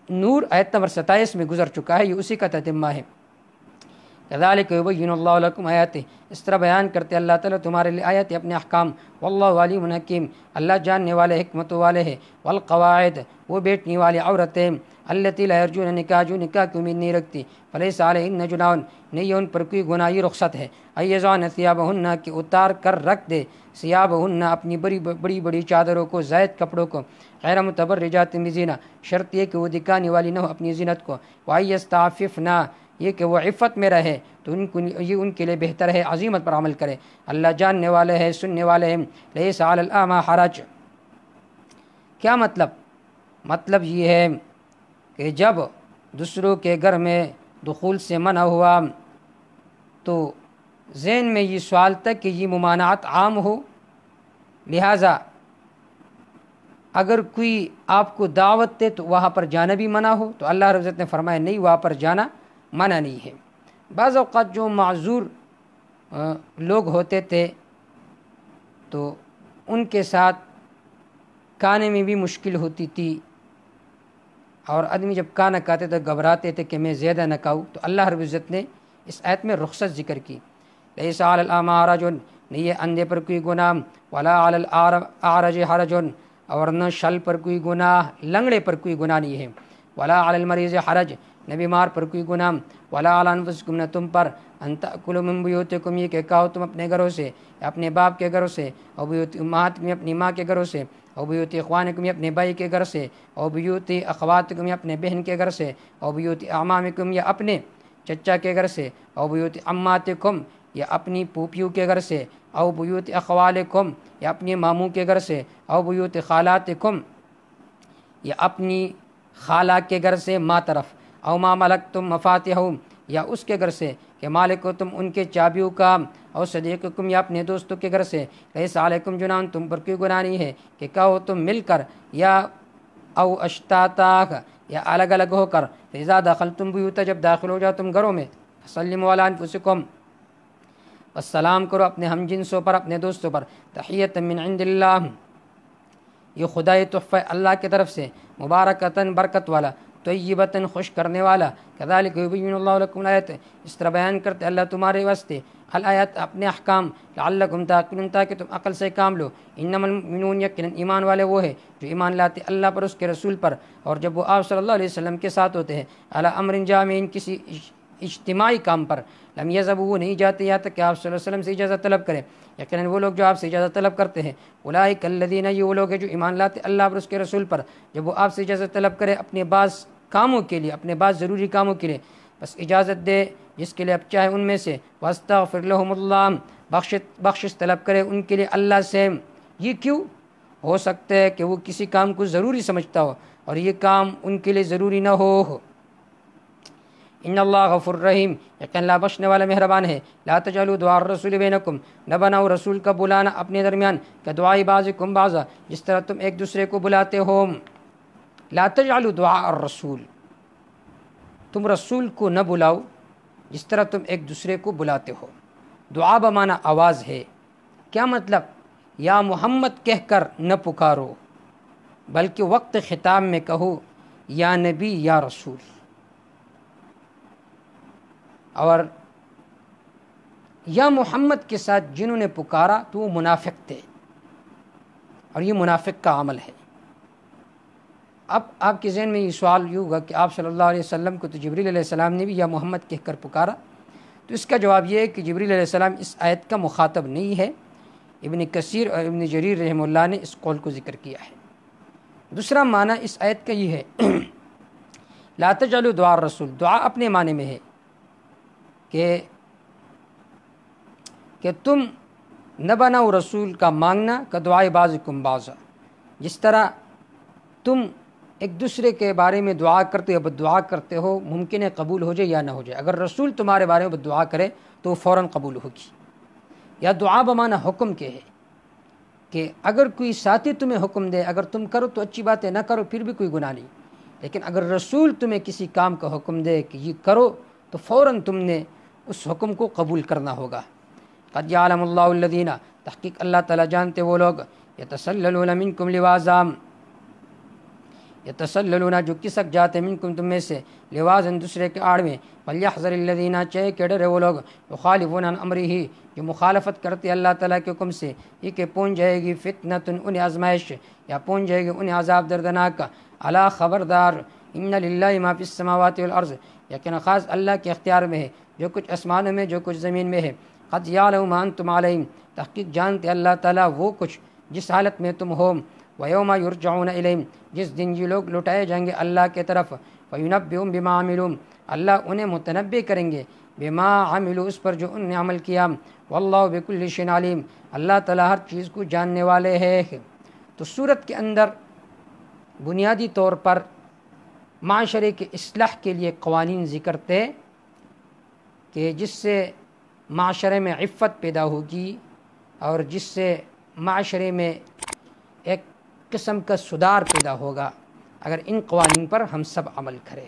نور آیت نمبر 27 میں گزر چکا ہے، یہ اسی کا تتمہ ہے۔ کذالک یبین اللہ لکم آیاتہ، اس طرح بیان کرتے اللہ تعالیٰ تمہارے لیے آیات، اپنے احکام، واللہ علیم حکیم، اللہ جاننے والے، حکمت والے ہے۔ والقواعد، وہ بیٹھنے والی عورتیں، التی لا یرجون نکاح، جو نکاح کی امید نہیں رکھتی، فلیس علیہن جناح، نہیں ان پر کوئی گناہ، یہ رخصت ہے، ان یضعن ثیابہن، کہ اتار کر رکھ دے، ثیابہن، اپنی بڑی بڑی چادروں کو، زائد کپڑوں کو، غیر متبرجات بزینہ، شرط یہ کہ وہ دکھانے والی نہ ہو اپنی زینت کو، وان یستعففن، یہ کہ وہ عفت میں رہے، تو یہ ان کے لیے بہتر ہے، عزیمت پر عمل کرے، اللہ جاننے والے ہیں، سننے والے ہیں۔ لیس علی الاعمی حرج، کیا مطلب یہ ہے کہ جب دوسروں کے گھر میں دخول سے منع ہوا تو ذہن میں یہ سوال تھا کہ یہ ممانعت عام ہو، لہٰذا اگر کوئی آپ کو دعوت دے تو وہاں پر جانا بھی منع ہو، تو اللہ رب العزت نے فرمایا نہیں، وہاں پر جانا منع نہیں ہے۔ بعض اوقات جو معذور لوگ ہوتے تھے تو ان کے ساتھ کھانے میں بھی مشکل ہوتی تھی، اور آدمی جب کھانا کھاتے تو گھبراتے تھے کہ میں زیادہ نہ کھاؤں، تو اللہ رب العزت نے اس آیت میں رخصت ذکر کی۔ لیس علی الاعمی حرج، نہیں ہے اندھے پر کوئی گناہ، ولا علی الاعرج حرج، اور نہ شل پر کوئی گناہ، لنگڑے پر کوئی گناہ نہیں ہے، ولا علی المریض حرج، نہ بیمار پر کوئی گناہ، ولا علی انفسکم، نہ تم پر، ان تأکلوا من بیوتکم، یہ کہ کھاؤ تم اپنے گھروں سے، اپنے باپ کے گھروں سے، اور بیوت امہاتکم، اپنی ماں کے گھروں سے، اور بیوت اخوانکم، اپنے بھائی کے گھر سے، اور بیوت اخواتکم، یا اپنے بہن کے گھر سے، اور بیوت اعمامکم، یا اپنے چچا کے گھر سے، اور بیوت عماتکم، یا اپنی پھوپھیوں کے گھر سے، اور بیوت اخوالکم، یا اپنے ماموں کے گھر سے، اور بیوت خالاتکم، یا اپنی خالہ کے گھر سے ماں طرف، او ما ملکتم مفاتحہ، یا اس کے گھر سے کہ مالک ہو تم ان کے چابیوں کا، اور صدیقکم، یا اپنے دوستوں کے گھر سے، لیس علیکم جناح، تم پر کوئی گناہ نہیں ہے کہ کہو تم مل کر، یا او اشتاتا، یا الگ الگ ہو کر، اذا دخلتم بیوتا، جب داخل ہو جاؤ تم گھروں میں، فسلموا علی انفسکم، السلام کرو اپنے ہم جنسوں پر، اپنے دوستوں پر، تحیۃ من عند اللہ، یہ خدائی تحفہ اللہ کی طرف سے، مبارکتاً، برکت والا، طیبتاً، خوش کرنے والا، کذالک یبین اللہ لکم الآیات، اس طرح بیان کرتے اللہ تمہارے واسطے الآیات، اپنے احکام، لعلکم تعقلون، تاکہ تم عقل سے کام لو۔ انما المؤمنون، یقیناً ایمان والے وہ ہے جو ایمان لاتے اللہ پر، اس کے رسول پر، اور جب وہ آپ صلی اللہ علیہ وسلم کے ساتھ ہوتے ہیں، علی امر جامع، کسی اجتماعی کام پر، لم یذهبوا، وہ نہیں جاتے یہاں تک کہ آپ صلی اللہ علیہ وسلم سے اجازت طلب کریں، یقیناً وہ لوگ جو آپ سے اجازت طلب کرتے ہیں، اولئک الذین، یہ وہ لوگ ہیں جو ایمان لاتے اللہ پر، اس کے رسول پر، جب وہ آپ سے اجازت طلب کرے اپنے بعض کاموں کے لیے، اپنے بعض ضروری کاموں کے لیے، بس اجازت دے جس کے لیے اب چاہے ان میں سے، واستغفر لهم اللہ، بخشش طلب کرے ان کے لیے اللہ سے۔ یہ کیوں ہو سکتا ہے کہ وہ کسی کام کو ضروری سمجھتا ہو اور یہ کام ان کے لیے ضروری نہ ہو، ان اللہ غفور رحیم، یقین اللہ بخشنے والا مہربان ہے۔ لا تجعلوا دعاء الرسول بینکم، نہ بناؤ رسول کا بلانا اپنے درمیان کہ دعاء بعضکم بعضا، جس طرح تم ایک دوسرے کو بلاتے ہو۔ لا تجعلوا دعاء الرسول، تم رسول کو نہ بلاؤ جس طرح تم ایک دوسرے کو بلاتے ہو۔ دعا بمانا آواز ہے۔ کیا مطلب؟ یا محمد کہہ کر نہ پکارو، بلکہ وقت خطاب میں کہو یا نبی یا رسول۔ اور یا محمد کے ساتھ جنہوں نے پکارا تو وہ منافق تھے، اور یہ منافق کا عمل ہے۔ اب آپ کے ذہن میں یہ سوال یہ ہوگا کہ آپ صلی اللہ علیہ وسلم کو تو جبریل علیہ السلام نے بھی یا محمد کہہ کر پکارا، تو اس کا جواب یہ ہے کہ جبریل علیہ السلام اس آیت کا مخاطب نہیں ہے۔ ابن کثیر اور ابن جریر رحمہ اللہ نے اس قول کو ذکر کیا ہے۔ دوسرا معنی اس آیت کا یہ ہے لا تجعلوا دعاء الرسول، دعا اپنے معنی میں ہے کہ تم نہ بناؤ رسول کا مانگنا کہ دعائے بعضکم بعضا، جس طرح تم ایک دوسرے کے بارے میں دعا کرتے ہو، دعا کرتے ہو، ممکن ہے قبول ہو جائے یا نہ ہو جائے۔ اگر رسول تمہارے بارے میں دعا کرے تو وہ فوراً قبول ہوگی۔ یا دعا بمانا حکم کے ہے کہ اگر کوئی ساتھی تمہیں حکم دے، اگر تم کرو تو اچھی بات ہے، نہ کرو پھر بھی کوئی گناہ نہیں، لیکن اگر رسول تمہیں کسی کام کا حکم دے کہ یہ کرو تو فوراً تم نے اس حکم کو قبول کرنا ہوگا۔ قد یعلم اللہ الذین، تحقیق اللہ تعالیٰ جانتے وہ لوگ، یتسللون منکم لواذا، یتسللون جو کسک جاتے منکم تم میں سے، لواذا دوسرے کے آڑ میں، فلیحذر الذین چاہے کہ ڈرے وہ لوگ، یخالفون عن امرہ جو مخالفت کرتے اللہ تعالیٰ کے حکم سے، یہ کہ پہنچ جائے گی فتنۃ انہیں آزمائش، یا پہنچ جائے گی انہیں عذاب دردناک۔ الا خبردار، ان للہ ما فی السماوات والارض، یقین خاص اللہ کے اختیار میں ہے جو کچھ آسمانوں میں جو کچھ زمین میں ہے۔ قد یعلم ما انتم علیہ، تحقیق جانتے اللہ تعالیٰ وہ کچھ جس حالت میں تم ہو۔ ویوم یرجعون الیہ، جس دن یہ لوگ لٹائے جائیں گے اللہ کے طرف، فینبئہم بما عملوا، اللہ انہیں متنبع کریں گے بما عملوا، اس پر جو انہوں نے عمل کیا۔ واللہ بکل شیء علیم، اللہ تعالیٰ ہر چیز کو جاننے والے ہے۔ تو سورت کے اندر بنیادی طور پر معاشرے کے اصلاح کے لیے قوانین ذکر تھے کہ جس سے معاشرے میں عفت پیدا ہوگی اور جس سے معاشرے میں ایک قسم کا سدھار پیدا ہوگا اگر ان قوانین پر ہم سب عمل کریں۔